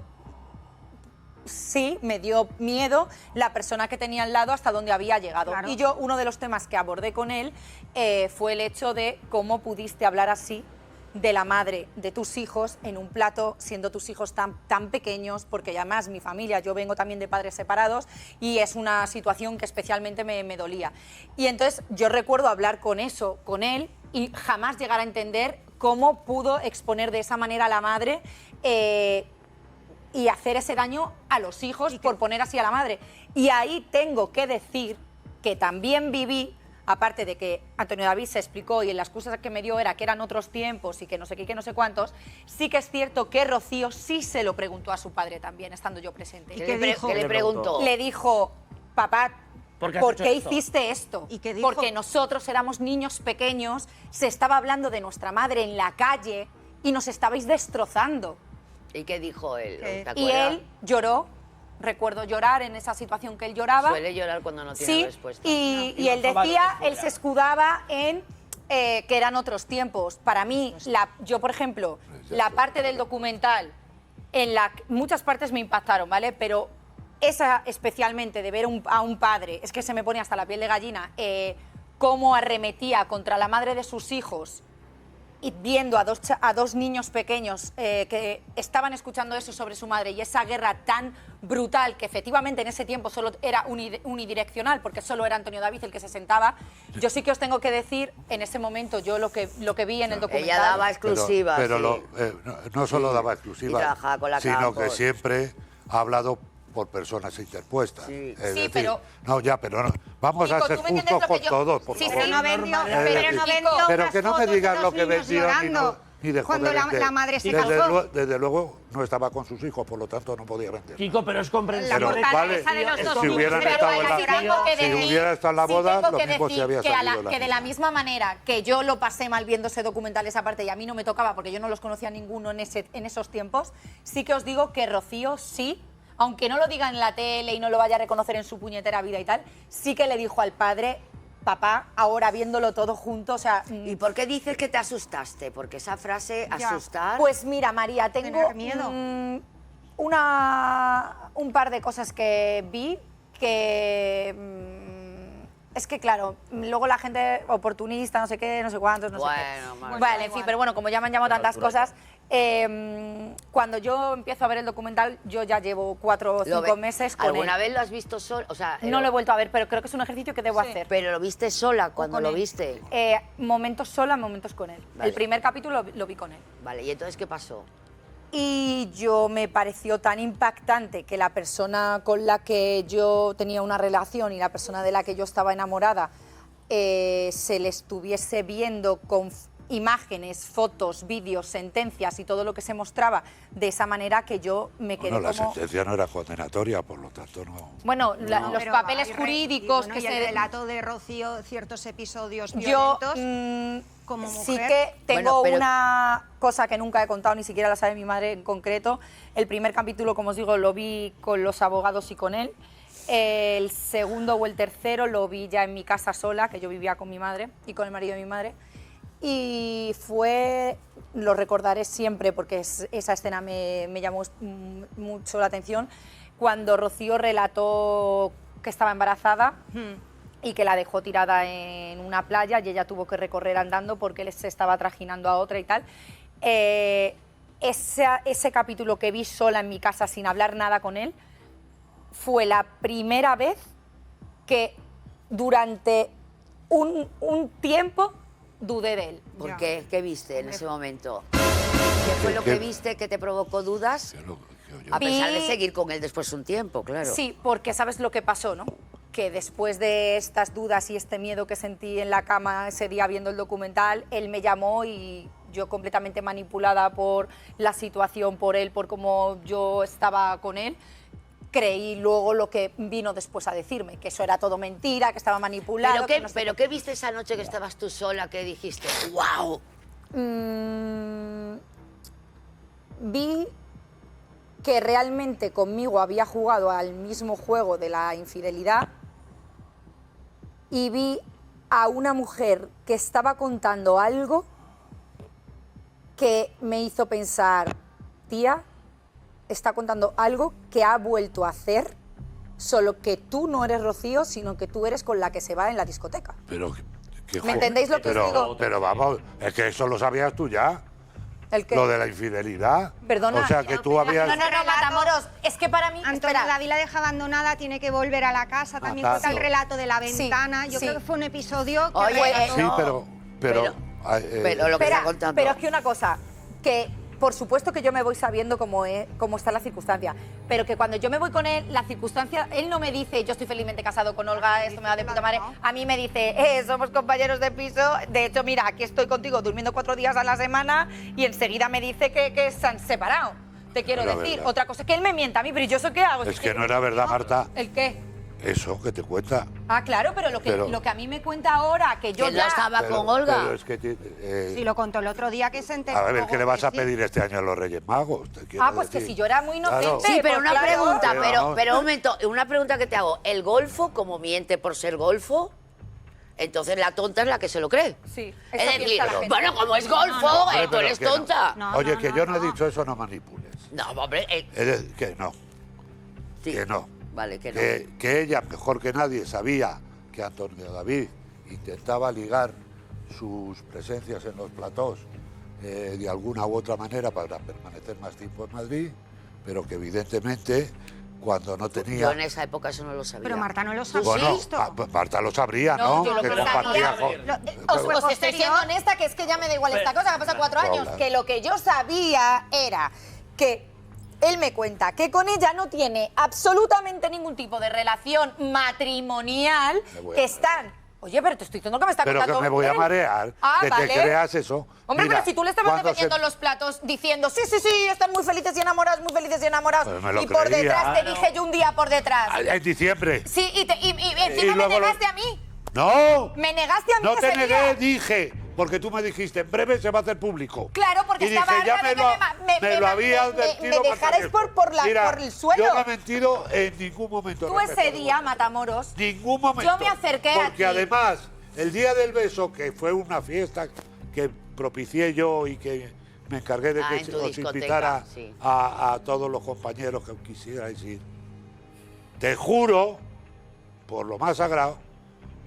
miedo la persona que tenía al lado hasta donde había llegado. Claro. Y yo, uno de los temas que abordé con él fue el hecho de cómo pudiste hablar así de la madre de tus hijos en un plato, siendo tus hijos tan pequeños, porque además mi familia, yo vengo también de padres separados y es una situación que especialmente me dolía. Y entonces yo recuerdo hablar con él y jamás llegar a entender cómo pudo exponer de esa manera a la madre y hacer ese daño a los hijos por poner así a la madre. Y ahí tengo que decir que también viví, aparte de que Antonio David se explicó y en las excusas que me dio era que eran otros tiempos y que no sé qué, que no sé cuántos, sí que es cierto que Rocío sí se lo preguntó a su padre también, estando yo presente. ¿Y qué dijo? ¿Qué le preguntó? Le dijo, papá, ¿por qué hiciste esto? ¿Y qué dijo? Porque nosotros éramos niños pequeños, se estaba hablando de nuestra madre en la calle y nos estabais destrozando. ¿Y qué dijo él? ¿Te Y acuerdas? él lloró, recuerdo llorar en esa situación que él lloraba. Suele llorar cuando no tiene Sí, respuesta. y él decía, él se escudaba en que eran otros tiempos. Para mí, yo, por ejemplo, la parte del documental, muchas partes me impactaron, ¿vale? Pero esa especialmente de ver a un padre, es que se me pone hasta la piel de gallina, cómo arremetía contra la madre de sus hijos y viendo a dos niños pequeños que estaban escuchando eso sobre su madre y esa guerra tan brutal que efectivamente en ese tiempo solo era unidireccional porque solo era Antonio David el que se sentaba. Yo sí que os tengo que decir, en ese momento yo lo que vi en el documental... Ella daba exclusivas. Pero no solo daba exclusivas, Y trabajaba con la sino Campos. que siempre ha hablado por personas interpuestas. Sí. Es Sí, decir, pero- pero no. Vamos a Chico, ser ¿tú me entiendes justos lo con que yo- todos, por Sí, favor. pero no vendió, Pero que no me digas lo que vendió ni dejó Cuando de vender. la madre se Desde casó. desde luego no estaba con sus hijos, por lo tanto no podía vender. Kiko, pero es comprensible. Pero vale, si hubieran estado en la, si hubiera estado en la boda, lo mismo se había salido la que de la misma manera que yo lo pasé mal viendo ese documental, esa parte, y a mí no me tocaba porque yo no los conocía ninguno en esos tiempos, sí que os digo que Rocío sí, aunque no lo diga en la tele y no lo vaya a reconocer en su puñetera vida y tal, sí que le dijo al padre, papá, ahora viéndolo todo junto, o sea... ¿Y por qué dices que te asustaste? Porque esa frase, Ya. asustar... Pues mira, María, tengo Tener miedo. un par de cosas que vi que... es que claro, luego la gente oportunista, no sé qué, no sé cuántos, no sé Bueno, qué. Marta. Vale, en fin, pero bueno, como ya me han llamado tantas cosas, cuando yo empiezo a ver el documental, yo ya llevo 4 o ¿Lo 5 ve- meses con ¿Alguna él. vez lo has visto solo? O sea, No lo he vuelto a ver, pero creo que es un ejercicio que debo hacer. Pero lo viste sola cuando Con lo él. viste. Momentos sola, momentos con él. Vale. El primer capítulo lo vi con él. Vale, ¿y entonces qué pasó? Y yo me pareció tan impactante que la persona con la que yo tenía una relación y la persona de la que yo estaba enamorada se le estuviese viendo con imágenes, fotos, vídeos, sentencias y todo lo que se mostraba de esa manera que yo me quedé Bueno, la como... sentencia no era condenatoria, por lo tanto no. Bueno, los Pero papeles hay jurídicos que y se... el relato de Rocío, ciertos episodios Yo violentos, como sí mujer. que tengo Bueno, pero- una cosa que nunca he contado, ni siquiera la sabe mi madre en concreto. El primer capítulo, como os digo, lo vi con los abogados y con él. El segundo o el tercero lo vi ya en mi casa sola, que yo vivía con mi madre y con el marido de mi madre. Y lo recordaré siempre porque esa escena me llamó mucho la atención, cuando Rocío relató que estaba embarazada y que la dejó tirada en una playa y ella tuvo que recorrer andando porque él se estaba trajinando a otra y tal. ese capítulo que vi sola en mi casa sin hablar nada con él fue la primera vez que durante un tiempo dudé de él. ¿Por qué? ¿Qué viste en ese momento? ¿Qué fue lo que viste que te provocó dudas? A pesar de seguir con él después de un tiempo, claro. Sí, porque sabes lo que pasó, ¿no? Que después de estas dudas y este miedo que sentí en la cama ese día viendo el documental, él me llamó y yo completamente manipulada por la situación, por él, por cómo yo estaba con él, creí luego lo que vino después a decirme, que eso era todo mentira, que estaba manipulado. ¿Pero qué viste esa noche que estabas tú sola, que dijiste, wow? Vi que realmente conmigo había jugado al mismo juego de la infidelidad y vi a una mujer que estaba contando algo que me hizo pensar, tía, está contando algo que ha vuelto a hacer, solo que tú no eres Rocío, sino que tú eres con la que se va en la discoteca. Pero, ¿me entendéis lo que os digo? Pero vamos, es que eso lo sabías tú ya. ¿El qué? Lo de la infidelidad. Perdona. O sea, que tú habías... No, Matamoros, es que para mí... Antonio David la deja abandonada, tiene que volver a la casa, también cuenta el relato de la ventana. Yo creo que fue un episodio que... Sí, pero lo que está contando. Pero es que una cosa, que por supuesto que yo me voy sabiendo cómo está la circunstancia, pero que cuando yo me voy con él, la circunstancia, él no me dice, yo estoy felizmente casado con Olga, esto me va de puta madre. A mí me dice, somos compañeros de piso, de hecho, mira, aquí estoy contigo durmiendo 4 días a la semana y enseguida me dice que se han separado. Te quiero decir, verdad. Otra cosa es que él me mienta a mí, pero ¿yo eso qué hago? Es que no era verdad, Marta. ¿El qué? Eso que te cuenta. Ah, claro, pero lo que a mí me cuenta ahora, que yo Que ya... no estaba con Olga. Pero es que... Sí, lo contó el otro día que se enteró. A ver, ¿qué le vas a Sí. pedir este año a los Reyes Magos? Te quiero Pues que decir. si yo era muy inocente... Claro. Sí, pero pues una claro. pregunta, Pero pero un momento, una pregunta que te hago. ¿El golfo, como miente por ser golfo? Entonces la tonta es la que se lo cree. Sí, Es eso decir, piensa la gente. bueno, como es golfo, Hombre, tú pero eres que no. tonta. Oye, que yo no he dicho eso, no manipules. No, hombre, Que no. sí. Que no. Vale, que no. Que ella, mejor que nadie, sabía que Antonio David intentaba ligar sus presencias en los platós de alguna u otra manera para permanecer más tiempo en Madrid, pero que evidentemente cuando no tenía... Yo en esa época eso no lo sabía. Pero Marta no lo sabía. Bueno, Marta lo sabría, ¿no? yo lo Que que compartía sabía- con... Os estoy siendo honesta, que es que ya me da igual esta cosa, que ha pasado 4 años, que lo que yo sabía era que él me cuenta que con ella no tiene absolutamente ningún tipo de relación matrimonial, que están... Oye, pero te estoy diciendo que me está Pero contando... que me voy a él. marear, que vale. te creas eso. Hombre, Mira, pero si tú le estabas cuando defendiendo se- los platos diciendo, sí, están muy felices y enamorados, Pues me lo y por creía. detrás te dije yo un día por detrás. En diciembre. Sí, y encima me luego lo- negaste a mí. ¡No! Me negaste a mí No ese te negué, día. dije, porque tú me dijiste, en breve se va a hacer público. Claro, porque y estaba dije, ya harta de me lo había me advertido. dejarais Marta Riesco. Mira, por el suelo. Yo no he mentido en ningún momento. Tú respecto ese de día, vosotros. Matamoros, Ningún momento. yo me acerqué a Porque ti. además, el día del beso, que fue una fiesta que propicié yo y que me encargué de en que tu os discoteca, invitara sí. a todos los compañeros que quisierais ir, te juro, por lo más sagrado,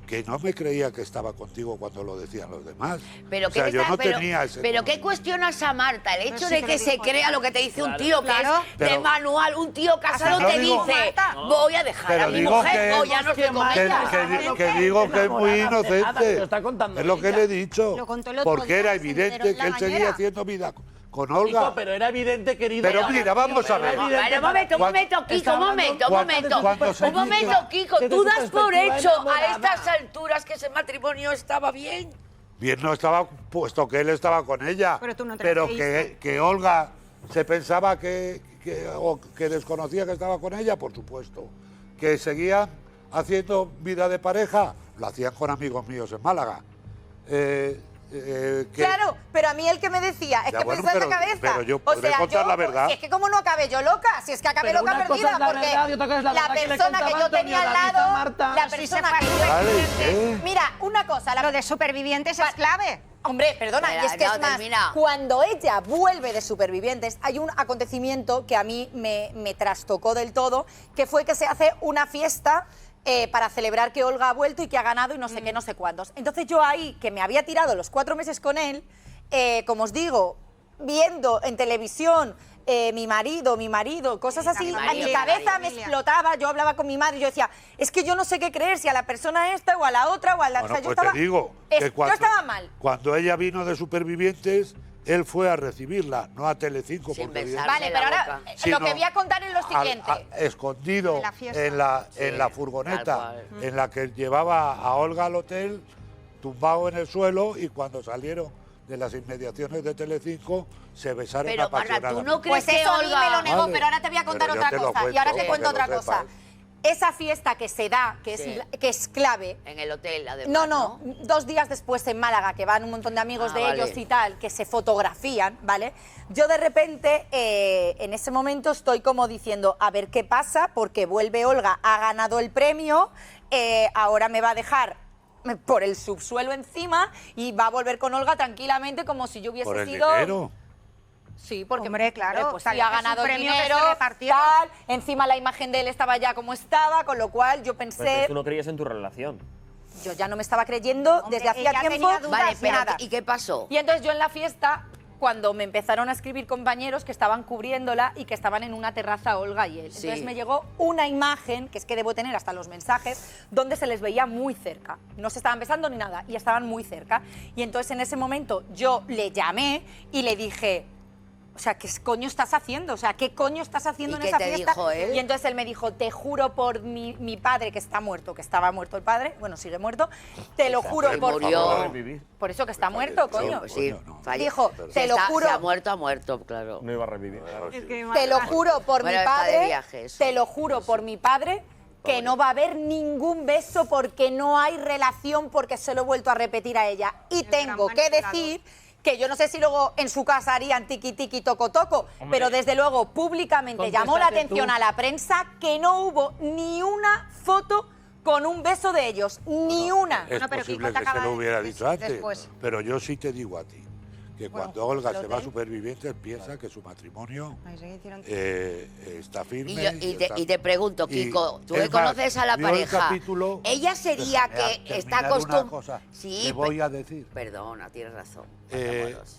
que no me creía que estaba contigo cuando lo decían los demás. Pero o sea, ¿qué yo no pero, tenía ese... pero ¿qué cuestionas a Marta? El hecho sí de que que lo se dijo crea ella. lo que te dice un Claro. tío, que Claro. es de Pero- manual, un tío casado no te digo- dice, Marta. voy a dejar Pero a mi digo mujer que- o ya no estoy con que, ella. que digo que es muy Enamorada, te inocente. lo está contando Es lo que ella. le he dicho. Lo contó el otro Porque día, era se enteró evidente en que la él seguía bañera. haciendo vida con Olga. Hijo, pero era evidente, querido. Pero mira, vamos a ver. Vale, un momento, Kiko, un momento, cuando se un momento, dice- Kiko, desde tú su das por perspectiva hecho a enamorada. estas alturas que ese matrimonio estaba bien. Bien no estaba, puesto que él estaba con ella. Pero tú no te Pero lo creíste. que Olga se pensaba o que desconocía que estaba con ella, por supuesto. Que seguían haciendo vida de pareja, lo hacían con amigos míos en Málaga. Claro, pero a mí el que me decía, es Ya, que bueno, pensé en la pero- cabeza. pero yo o podré sea, contar la verdad. Si es que como no acabé yo loca, si es que acabé Pero loca una cosa perdida, es la porque verdad y otra cosa es la verdad que le persona que contaba yo tenía al Antonio David a lado, Marta. la Sí, persona que Vale, ¿qué? Mira, una cosa, Lo de supervivientes es clave. Hombre, perdona, Espera, y es que no, es más, termina. cuando ella vuelve de Supervivientes, hay un acontecimiento que a mí me trastocó del todo, que fue que se hace una fiesta para celebrar que Olga ha vuelto y que ha ganado y no sé qué, no sé cuántos. Entonces yo ahí, que me había tirado los 4 meses con él, como os digo, viendo en televisión mi marido, cosas así, a mi cabeza me explotaba, yo hablaba con mi madre y yo decía, es que yo no sé qué creer, si a la persona esta o a la otra o a la... Bueno, o sea, yo pues estaba, te digo que yo estaba mal. Cuando ella vino de Supervivientes, él fue a recibirla, no a Telecinco. Sin porque besarse Vale, pero ahora Sino lo que voy a contar es lo siguiente. escondido En la fiesta. en la Sí, furgoneta, tal en la que llevaba a Olga al hotel, tumbado en el suelo, y cuando salieron de las inmediaciones de Telecinco, se besaron Pero, Marta, apasionadamente. ¿tú no crees Pues eso a mí me lo negó, Vale. pero ahora te voy a contar Pero yo otra te lo cosa. cuento, Y ahora te para cuento que lo otra cosa. sepas. Esa fiesta que se da, que Sí. es clave, En el hotel, además. no, 2 días después en Málaga, que van un montón de amigos Ah, de vale. ellos y tal, que se fotografían, ¿vale? Yo de repente, en ese momento estoy como diciendo, a ver qué pasa, porque vuelve Olga, ha ganado el premio, ahora me va a dejar por el subsuelo encima y va a volver con Olga tranquilamente como si yo hubiese Por el sido... dinero. Sí, porque Hombre, claro, pues tal sí, ha vez es un ganado premio que dinero, se repartieron. tal, encima la imagen de él estaba ya como estaba, con lo cual yo Pero pensé, tú no creías en tu relación. yo ya no me estaba creyendo Hombre, desde hacía ella tiempo, tenía dudas, Vale, pero nada. ¿y qué pasó? Y entonces yo en la fiesta, cuando me empezaron a escribir compañeros que estaban cubriéndola y que estaban en una terraza Olga y él, Sí. entonces me llegó una imagen, que es que debo tener hasta los mensajes, donde se les veía muy cerca. No se estaban besando ni nada, y estaban muy cerca. Y entonces en ese momento yo le llamé y le dije... O sea, ¿qué coño estás haciendo? O sea, ¿qué coño estás haciendo ¿Y en qué esa te fiesta? dijo él? Y entonces él me dijo, te juro por mi padre, que está muerto, que estaba muerto el padre, bueno, sigue muerto, te lo juro Hombre, por... por murió. favor. Revivir. Por eso que está muerto, coño. Pues sí, Coño, no. falle- Dijo, Si te lo está- juro. Si ha muerto, claro. No iba a revivir. Te lo juro por Bueno, mi está de padre, viaje, eso. te lo juro por mi padre, que no va a haber ningún beso porque no hay relación, porque se lo he vuelto a repetir a ella. Y tengo gran que manipulador. decir que yo no sé si luego en su casa harían tiki tiki toco toco, pero desde luego públicamente llamó la Contéstate atención tú. a la prensa que no hubo ni una foto con un beso de ellos, ni una. Es Bueno, pero posible Kiko te que se acaba lo de hubiera decir dicho antes, después. pero yo sí te digo a ti que Bueno, cuando Olga lo se va a tengo. Supervivientes piensa que su matrimonio Ahí se hicieron- está firme. Y te pregunto, y- Kiko, tú es que conoces a la vio el pareja, capítulo- ella sería Déjame que está terminar una acostumbrada... cosa Sí, que voy a decir. Perdona, tienes razón.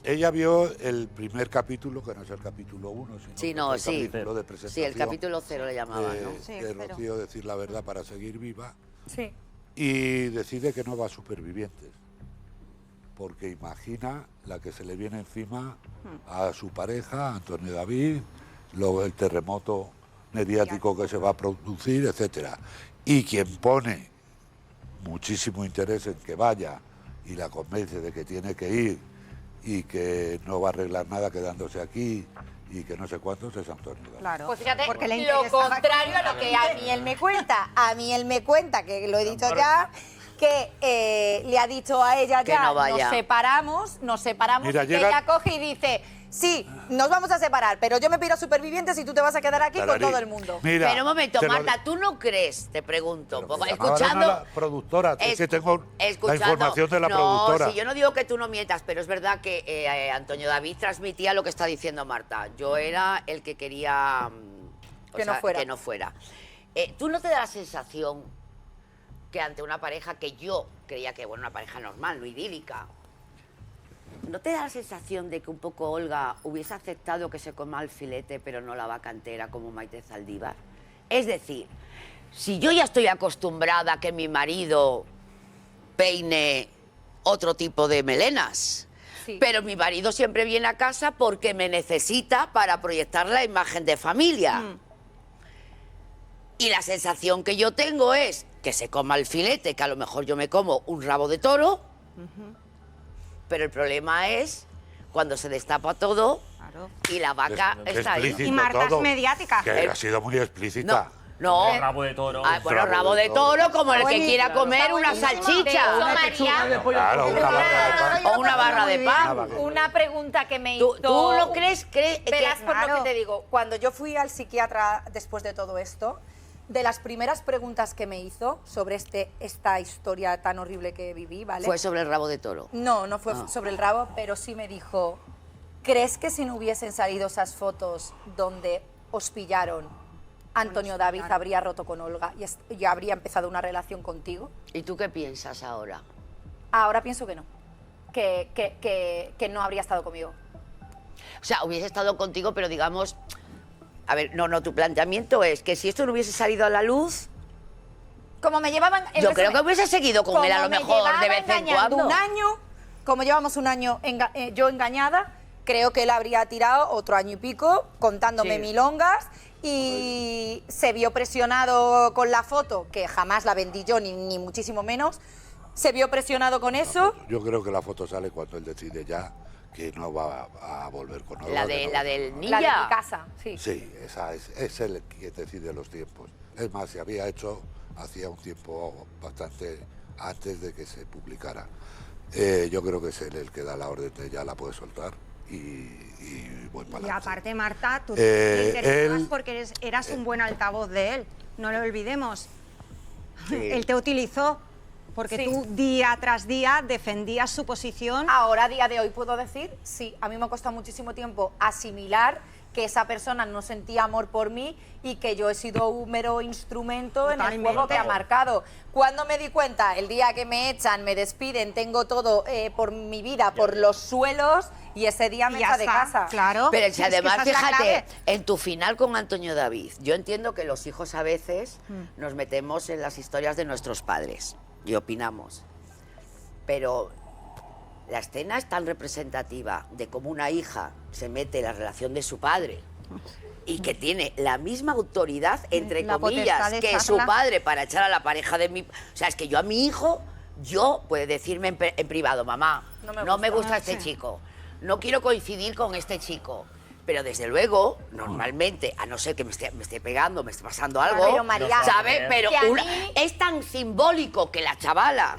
Ella vio el primer capítulo, que no es el capítulo 1, sino Sí, que no, fue el sí. capítulo de Sí, presentación el capítulo 0 le llamaban, ¿no? Sí, de pero- Rocío Decir la Verdad para Seguir Viva, Sí. y decide que no va a Supervivientes, porque imagina la que se le viene encima a su pareja, a Antonio David, luego el terremoto mediático que se va a producir, etcétera. Y quien pone muchísimo interés en que vaya y la convence de que tiene que ir y que no va a arreglar nada quedándose aquí y que no sé cuántos, es Antonio David. Claro, Pues fíjate, porque le lo interesaba contrario a lo que a mí él me cuenta. A mí él me cuenta, que lo he dicho ya, que le ha dicho a ella Que ya, no vaya. nos separamos, Mira, y que llega- ella coge y dice, sí, nos vamos a separar, pero yo me pido a Supervivientes y tú te vas a quedar aquí con Tararí. todo el mundo. Mira, Pero un momento, te lo- Marta, ¿tú no crees, te pregunto, pero porque que llamaban escuchando... a la productora, es que tengo la escuchando- información de la no, productora. si yo no digo que tú no mientas, pero es verdad que Antonio David transmitía lo que está diciendo Marta. Yo era el que quería Que no fuera. Que no fuera. ¿Tú no te da la sensación que ante una pareja que yo creía que, bueno, una pareja normal, no idílica, ¿no te da la sensación de que un poco Olga hubiese aceptado que se coma el filete pero no la vaca entera como Maite Zaldívar? Es decir, si yo ya estoy acostumbrada a que mi marido peine otro tipo de melenas, Sí. pero mi marido siempre viene a casa porque me necesita para proyectar la imagen de familia. Y la sensación que yo tengo es que se coma el filete, que a lo mejor yo me como un rabo de toro, pero el problema es cuando se destapa todo Claro. y la vaca Es está ahí. explícito Y Marta es todo, mediática. que ha sido muy explícita. No, Rabo de toro. bueno, rabo de toro como el que Buenísimo, quiera comer está una buenísimo. salchicha. De hecho, María, Claro, una barra de pan. O una barra de pan. una pregunta que me ¿Tú, hizo... tú no crees que... Verás por lo Claro. que te digo. Cuando yo fui al psiquiatra después de todo esto, de las primeras preguntas que me hizo sobre esta historia tan horrible que viví, ¿vale? Fue sobre el rabo de toro. No, no fue sobre el rabo, pero sí me dijo, ¿crees que si no hubiesen salido esas fotos donde os pillaron, Antonio David habría roto con Olga y habría empezado una relación contigo? ¿Y tú qué piensas ahora? Ahora pienso que no, que no habría estado conmigo. O sea, hubiese estado contigo, pero digamos... A ver, no, tu planteamiento es que si esto no hubiese salido a la luz... Como me llevaban... Yo creo que hubiese seguido con él a lo mejor de vez en cuando. Un año, como llevamos un año yo engañada, creo que él habría tirado otro año y pico contándome milongas y se vio presionado con la foto, que jamás la vendí yo, ni muchísimo menos. Se vio presionado con eso. Yo creo que la foto sale cuando él decide ya que no va a volver con nosotros. La del ninja. La de mi casa, sí. Sí, esa es él que decide los tiempos. Es más, se había hecho hacía un tiempo bastante antes de que se publicara. Yo creo que es él el que da la orden de ya la puede soltar y voy para adelante. Y aparte, Marta, tú te interesabas porque eras un buen altavoz de él, no lo olvidemos. Sí. Él te utilizó porque tú día tras día defendías su posición. Ahora, a día de hoy, puedo decir, sí, a mí me ha costado muchísimo tiempo asimilar que esa persona no sentía amor por mí y que yo he sido un mero instrumento en el juego que ha marcado. Cuando me di cuenta, el día que me echan, me despiden, tengo todo por mi vida, por los suelos, y ese día me echa de casa. Claro. Pero si además, fíjate, en tu final con Antonio David, yo entiendo que los hijos a veces nos metemos en las historias de nuestros padres y opinamos. Pero la escena es tan representativa de cómo una hija se mete en la relación de su padre y que tiene la misma autoridad, entre comillas, que su padre para echar a la pareja de mi... O sea, es que yo a mi hijo, puede decirme en privado, mamá, no me gusta este chico, no quiero coincidir con este chico. Pero desde luego, normalmente, a no ser que me esté pegando, me esté pasando algo, pero María, ¿sabes? Pero es tan simbólico que la chavala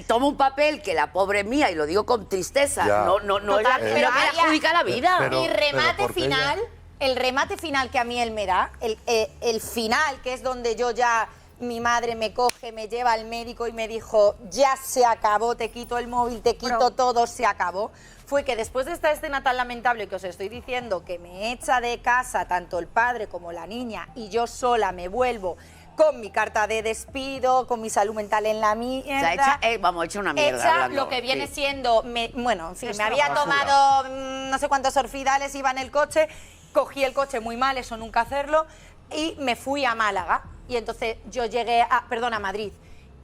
toma un papel que la pobre mía, y lo digo con tristeza, no es la, pero que le adjudica la vida. Mi remate final, el remate final que a mí él me da, el final, que es donde yo ya, mi madre me coge, me lleva al médico y me dijo, ya se acabó, te quito el móvil, te quito todo, se acabó, fue que después de esta escena tan lamentable que os estoy diciendo, que me echa de casa tanto el padre como la niña y yo sola me vuelvo con mi carta de despido, con mi salud mental en la mierda. Hecha una mierda. Hecha lo que viene siendo... bueno, en fin, me había tomado no sé cuántos orfidales, iba en el coche, cogí el coche muy mal, eso nunca hacerlo, y me fui a Málaga. Y entonces yo llegué a Madrid.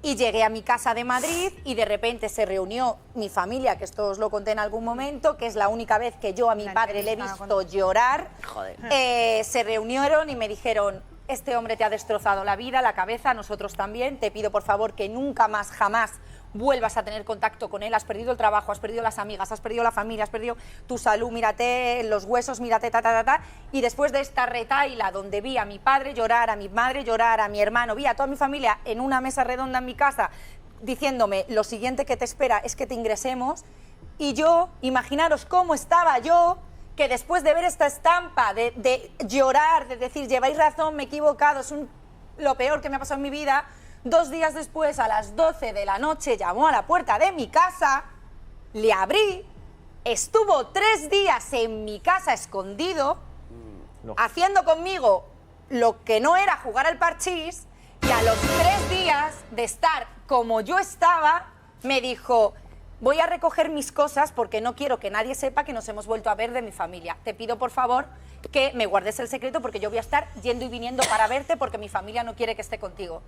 Y llegué a mi casa de Madrid y de repente se reunió mi familia, que esto os lo conté en algún momento, que es la única vez que yo a mi padre le he visto llorar. Joder. Se reunieron y me dijeron, este hombre te ha destrozado la vida, la cabeza, nosotros también, te pido por favor que nunca más, jamás vuelvas a tener contacto con él, has perdido el trabajo, has perdido las amigas, has perdido la familia, has perdido tu salud, mírate los huesos, mírate y después de esta retaila donde vi a mi padre llorar, a mi madre llorar, a mi hermano, vi a toda mi familia en una mesa redonda en mi casa diciéndome, lo siguiente que te espera es que te ingresemos, y yo, imaginaros cómo estaba yo, que después de ver esta estampa, de llorar, de decir, lleváis razón, me he equivocado, es lo peor que me ha pasado en mi vida, 2 días después, a las 12 de la noche, llamó a la puerta de mi casa, le abrí, estuvo 3 días en mi casa escondido, haciendo conmigo lo que no era jugar al parchís, y a los 3 días de estar como yo estaba, me dijo, voy a recoger mis cosas porque no quiero que nadie sepa que nos hemos vuelto a ver de mi familia. Te pido, por favor, que me guardes el secreto porque yo voy a estar yendo y viniendo para verte porque mi familia no quiere que esté contigo.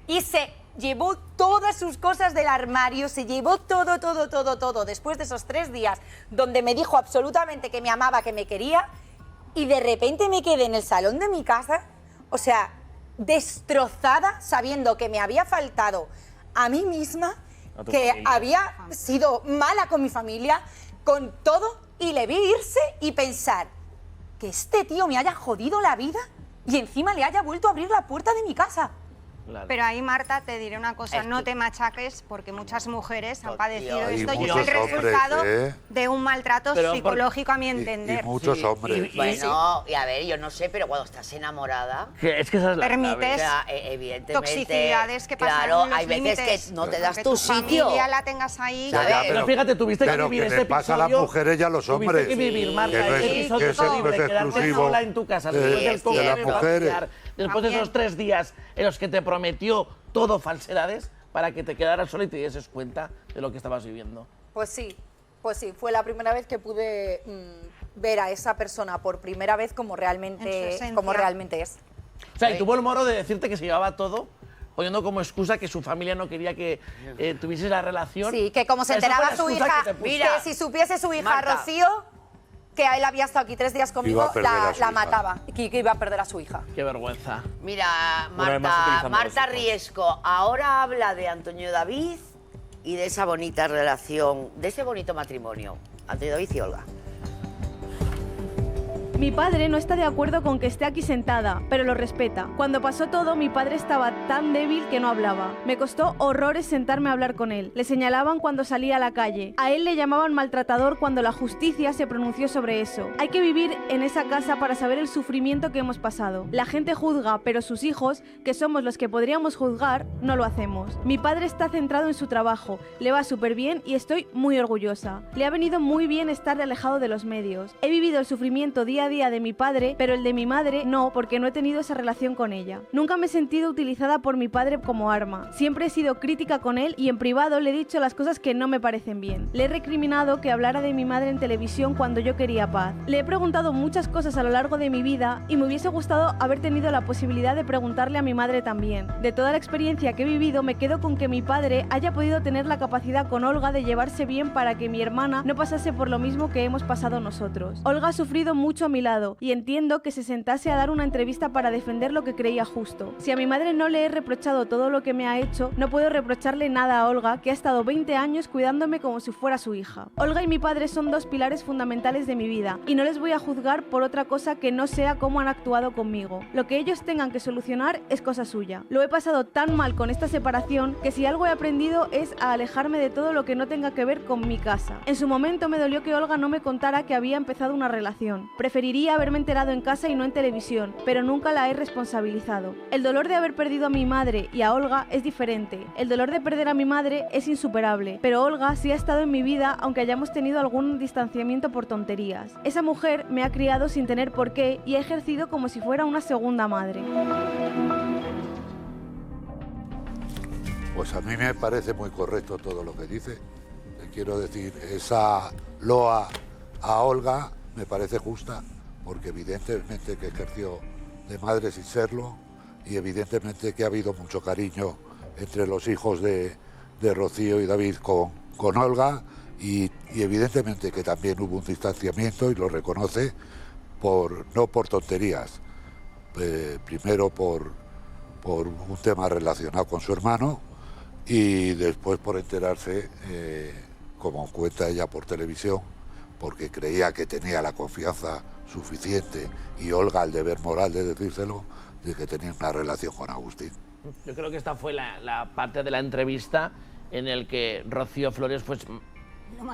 Y se llevó todas sus cosas del armario, se llevó todo, después de esos 3 días donde me dijo absolutamente que me amaba, que me quería, y de repente me quedé en el salón de mi casa, o sea, destrozada, sabiendo que me había faltado a mí misma, que había sido mala con mi familia, con todo, y le vi irse y pensar que este tío me haya jodido la vida y encima le haya vuelto a abrir la puerta de mi casa. Claro. Pero ahí, Marta, te diré una cosa, no te machaques porque muchas mujeres han padecido esto y es el resultado de un maltrato psicológico, a mi entender. Y muchos hombres. Bueno, y a ver, yo no sé, pero cuando estás enamorada... Es que esa es la permites o sea, evidentemente, toxicidades que pasan claro, en los hay veces límites, que no te das que tu sitio. familia la tengas ahí. Pero fíjate, tuviste que pero vivir que este le pasa a las episodio, mujees y a los hombres. Tuviste que vivir, Marta, que no es- ese episodio que ese no es de quedarte exclusivo sola en tu casa después del de las congreso mujeres. familiar, después de esos 3 días en los que te prometió todo falsedades para que te quedaras sola y te dieses cuenta de lo que estabas viviendo. Pues sí, fue la primera vez que pude ver a esa persona por primera vez como realmente es. O sea, y tuvo el moro de decirte que se llevaba todo, poniendo como excusa que su familia no quería que tuviese la relación. Sí, que como se Esa fue enteraba la su excusa hija, que te puso. que si supiese su hija Marta. Rocío, que él había estado aquí 3 días conmigo, Iba a perder a su la hija. mataba, que iba a perder a su hija. Qué vergüenza. Mira, Una vez más Marta, utilizando a los Marta hijos. Riesco ahora habla de Antonio David y de esa bonita relación, de ese bonito matrimonio. Antonio David y Olga. Mi padre no está de acuerdo con que esté aquí sentada, pero lo respeta. Cuando pasó todo, mi padre estaba tan débil que no hablaba. Me costó horrores sentarme a hablar con él. Le señalaban cuando salía a la calle. A él le llamaban maltratador cuando la justicia se pronunció sobre eso. Hay que vivir en esa casa para saber el sufrimiento que hemos pasado. La gente juzga, pero sus hijos, que somos los que podríamos juzgar, no lo hacemos. Mi padre está centrado en su trabajo, le va súper bien y estoy muy orgullosa. Le ha venido muy bien estar alejado de los medios. He vivido el sufrimiento día a día de mi padre, pero el de mi madre no, porque no he tenido esa relación con ella. Nunca me he sentido utilizada por mi padre como arma. Siempre he sido crítica con él y en privado le he dicho las cosas que no me parecen bien. Le he recriminado que hablara de mi madre en televisión cuando yo quería paz. Le he preguntado muchas cosas a lo largo de mi vida y me hubiese gustado haber tenido la posibilidad de preguntarle a mi madre también. De toda la experiencia que he vivido, me quedo con que mi padre haya podido tener la capacidad con Olga de llevarse bien para que mi hermana no pasase por lo mismo que hemos pasado nosotros. Olga ha sufrido mucho a mi lado y entiendo que se sentase a dar una entrevista para defender lo que creía justo. Si a mi madre no le he reprochado todo lo que me ha hecho, no puedo reprocharle nada a Olga, que ha estado 20 años cuidándome como si fuera su hija. Olga y mi padre son 2 pilares fundamentales de mi vida y no les voy a juzgar por otra cosa que no sea cómo han actuado conmigo. Lo que ellos tengan que solucionar es cosa suya. Lo he pasado tan mal con esta separación que si algo he aprendido es a alejarme de todo lo que no tenga que ver con mi casa. En su momento me dolió que Olga no me contara que había empezado una relación. Preferiría haberme enterado en casa y no en televisión, pero nunca la he responsabilizado. El dolor de haber perdido a mi madre y a Olga es diferente. El dolor de perder a mi madre es insuperable, pero Olga sí ha estado en mi vida aunque hayamos tenido algún distanciamiento por tonterías. Esa mujer me ha criado sin tener por qué y ha ejercido como si fuera una segunda madre. Pues a mí me parece muy correcto todo lo que dice. Le quiero decir, esa loa a Olga me parece justa, porque evidentemente que ejerció de madre sin serlo y evidentemente que ha habido mucho cariño entre los hijos de Rocío y David con Olga y evidentemente que también hubo un distanciamiento y lo reconoce no por tonterías, primero por un tema relacionado con su hermano y después por enterarse, como cuenta ella por televisión, porque creía que tenía la confianza suficiente y Olga el deber moral de decírselo, de que tenía una relación con Agustín. Yo creo que esta fue la parte de la entrevista en el que Rocío Flores fue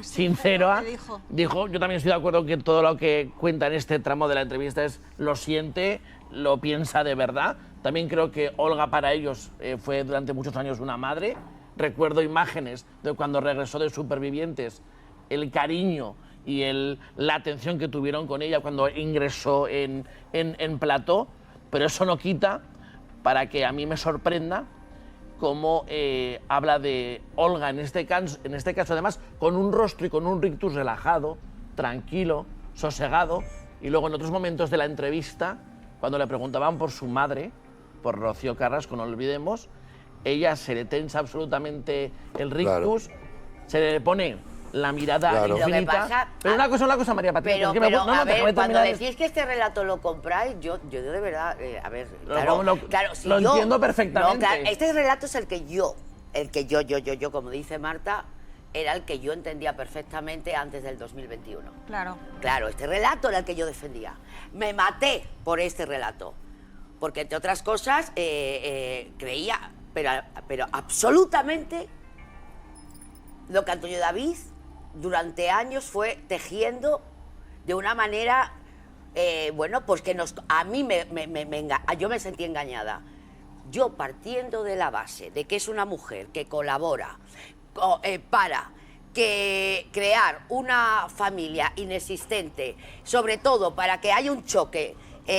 sincera. Dijo, yo también estoy de acuerdo que todo lo que cuenta en este tramo de la entrevista lo siente, lo piensa de verdad. También creo que Olga para ellos fue durante muchos años una madre. Recuerdo imágenes de cuando regresó de Supervivientes, el cariño y la atención que tuvieron con ella cuando ingresó en plató, pero eso no quita para que a mí me sorprenda cómo habla de Olga en este caso además con un rostro y con un rictus relajado, tranquilo, sosegado, y luego en otros momentos de la entrevista, cuando le preguntaban por su madre, por Rocío Carrasco, no lo olvidemos, ella se le tensa absolutamente el rictus, se le pone la mirada infinita. Pero una cosa, María Patricia. Pero a ver, cuando decís que este relato lo compráis, yo de verdad, a ver, claro, si lo yo, entiendo perfectamente. No, claro, este relato es el que yo, como dice Marta, era el que yo entendía perfectamente antes del 2021. Claro. Claro, este relato era el que yo defendía. Me maté por este relato, porque entre otras cosas creía, pero absolutamente lo que Antonio David durante años fue tejiendo de una manera, bueno, pues que a mí yo me sentí engañada. Yo partiendo de la base de que es una mujer que colabora para crear una familia inexistente, sobre todo para que haya un choque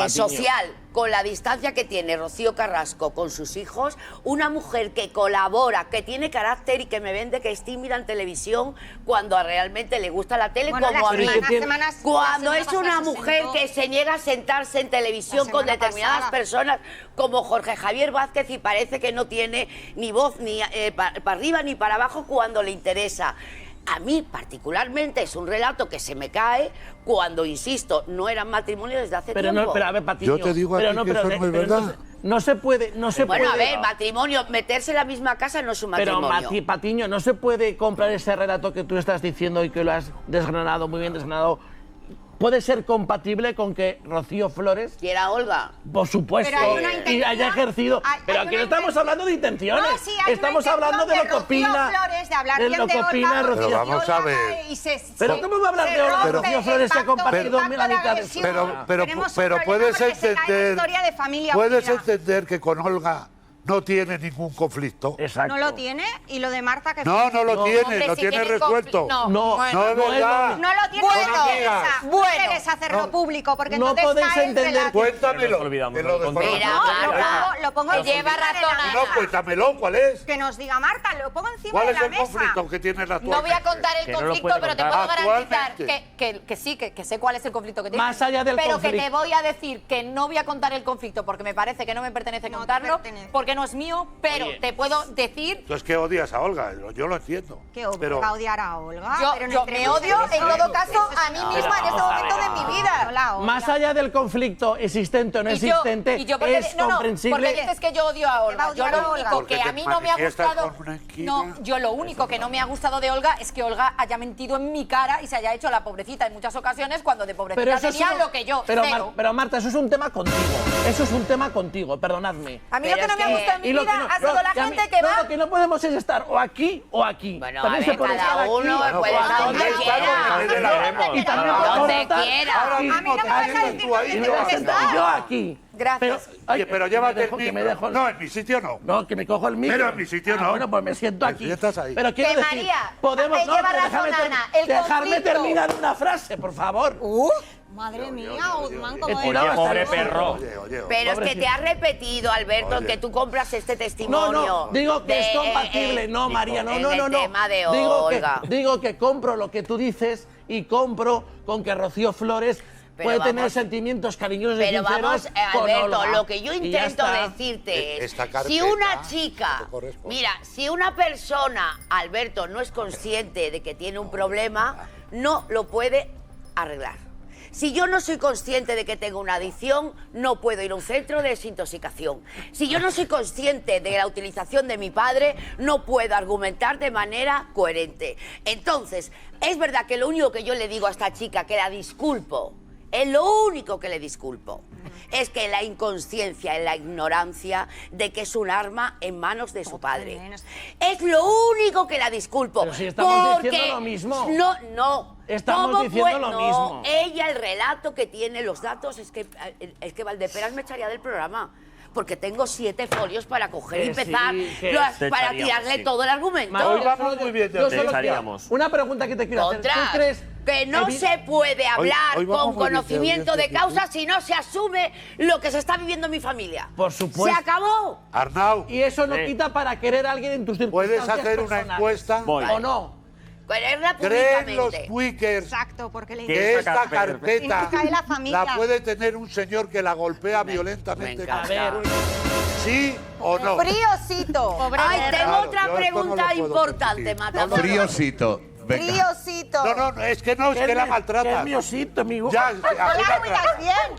social, con la distancia que tiene Rocío Carrasco con sus hijos, una mujer que colabora, que tiene carácter y que me vende que es tímida en televisión cuando realmente le gusta la tele, Bueno, como a las mí. semanas- Cuando la es semana una pasada se mujer sentó. que se niega a sentarse en televisión La con semana determinadas pasada. personas, como Jorge Javier Vázquez, y parece que no tiene ni voz ni para arriba ni para abajo cuando le interesa. A mí, particularmente, es un relato que se me cae cuando, insisto, no eran matrimonios desde hace Pero tiempo. no, pero a ver, Patiño. Yo te digo a pero ti no, que pero eso no es pero verdad. No se puede, no se Bueno, puede. a ver, matrimonio, meterse en la misma casa no es un Pero matrimonio. Patiño, no se puede comprar ese relato que tú estás diciendo y que lo has desgranado, muy bien desgranado. ¿Puede ser compatible con que Rocío Flores, Quiera a Olga. por supuesto, Pero hay una y intención. haya ejercido? Hay Pero aquí una no estamos intención. hablando de intenciones. No, sí, hay estamos una hablando de lo que intención opina. Rocío Flores, de hablar de bien lo que de Olga, opina porque Rocío. Pero vamos a ver. Pero ¿cómo va a hablar de Olga? rompe Rocío el Flores se ha pacto- compartido el pacto la de mitad de su agresión. vida. Tenemos un pero problema puedes porque se cae la entender, historia de familia puedes unida. entender que con Olga no tiene ningún conflicto. Exacto. No lo tiene, y lo de Marta que No, no lo No, tiene, hombre, lo si tiene tiene resuelto. no, No, no es no es lo verdad. mismo. no lo tiene, Bueno, no interesa, amigas. no interesa hacerlo No. público, porque No entonces podéis cae el entender relato. Cuéntamelo. Nos olvidamos, que lo nos dejó- Mira, No, Marta, lo pongo que encima lleva de la razón, mesa. No, cuéntamelo, ¿cuál es? Que nos diga Marta, lo pongo encima ¿Cuál de es la el mesa. conflicto que tienes actualmente? No voy a contar el Que no lo conflicto, puede pero te contar. puedo garantizar Actualmente. que sí, que sé cuál es el conflicto que tienes. Más allá del pero conflicto. que te voy a decir que no voy a contar el conflicto porque me parece que no me pertenece No te contarlo, pertenece. porque no es mío, pero Oye. te puedo decir... Tú es que odias a Olga, yo lo entiendo. Que pero va a odiar a Olga. pero en Yo me entrevista- odio en todo caso a mí misma en este vamos a momento ver, de mi No vida. la odia. Más allá del conflicto existente o no existente, porque, es no, no, comprensible. porque dices que yo odio a va a Olga. Yo odiar lo a único Olga. que Porque a te mí no me ha manifiestas gustado... con una esquina. No, yo lo único que no me ha gustado de Olga es que Olga haya mentido en mi cara y se haya hecho la pobrecita en muchas ocasiones cuando de pobrecita eso tenía es lo que yo, pero, cero. pero Marta, eso es un tema contigo. Eso es un tema contigo, perdonadme. A mí Pero lo que no es me ha que- gustado en mi Y lo vida que no- ha sido no, la que a mí- gente que no, va... lo que no podemos es estar o aquí o aquí. Bueno, También a se ver, puede cada estar aquí, uno o puede estar aquí, donde o quiera. aquí, Donde queremos. y también Donde puedo estar quiera. Ahora aquí. mismo A mí no te me vas a sientas decir tú ahí dónde y Y me te voy a vas a sentar sentar. yo aquí. Gracias. Oye, pero llévate el que me micro. dejo. No, en mi sitio no. No, que me cojo el micro. Pero en mi sitio no. Bueno, pues me siento Te aquí. sientas ahí. Pero quiero Que decir, María, podemos lleva razón, dejarme, Ana, el dejarme conflicto. terminar una frase, por favor. Madre mía, Guzmán, como Oye, eres. pobre hasta luego. perro. Oye. Pero es que Pobrecito. te has repetido, Alberto, Oye. que tú compras este testimonio. No, digo que de, es compatible. No, María, no, no, en no. el no. tema de Digo Olga. que compro lo que tú dices y compro con que Rocío Flores Pero puede vamos- tener sentimientos cariñosos y Pero sinceros vamos, con Alberto, Olga. lo que yo Y ya intento está. decirte es, Esta si carpeta una chica, te corresponde. mira, si una persona, Alberto, no es consciente de que tiene un problema, no lo puede arreglar. Si yo no soy consciente de que tengo una adicción, no puedo ir a un centro de desintoxicación. Si yo no soy consciente de la utilización de mi padre, no puedo argumentar de manera coherente. Entonces, es verdad que lo único que yo le digo a esta chica, que la disculpo, es lo único que le disculpo, es que la inconsciencia y la ignorancia de que es un arma en manos de su padre. Es lo único que la disculpo. Pero si estamos porque diciendo lo mismo. No. Estamos ¿Cómo diciendo lo no, mismo. Ella, el relato que tiene, los datos, es que Valdeperas me echaría del programa. Porque tengo 7 folios para coger y Que empezar, sí, que para echaríamos, tirarle sí. todo el argumento. Hoy vamos muy bien de Yo tiempo. solo Echaríamos. quiero- Una pregunta que te quiero hacer. ¿Tú Contras, crees que no se puede hablar hoy vamos con muy bien de conocimiento de audiencia, causa si no se asume lo que se está viviendo en mi familia. Por supuesto. Se acabó. Arnau, Y eso no Sí. quita para querer a alguien en tus ¿puedes circunstancias hacer una personales. encuesta? Voy. ¿O no? Quererla ¿Creen los públicamente. Quickers Exacto, porque le que esta esta carpeta carpeta cae la familia? la puede tener un señor que la golpea violentamente? encanta. A ver, ¿Sí o no? Fríosito. Ay, tengo Claro, otra yo esto pregunta no lo puedo importante, permitir. Matamoros. Friosito. Venga. Fríosito. No, es que la que maltrata. es mi osito, amigo. Ya, Hola, así la muy bien.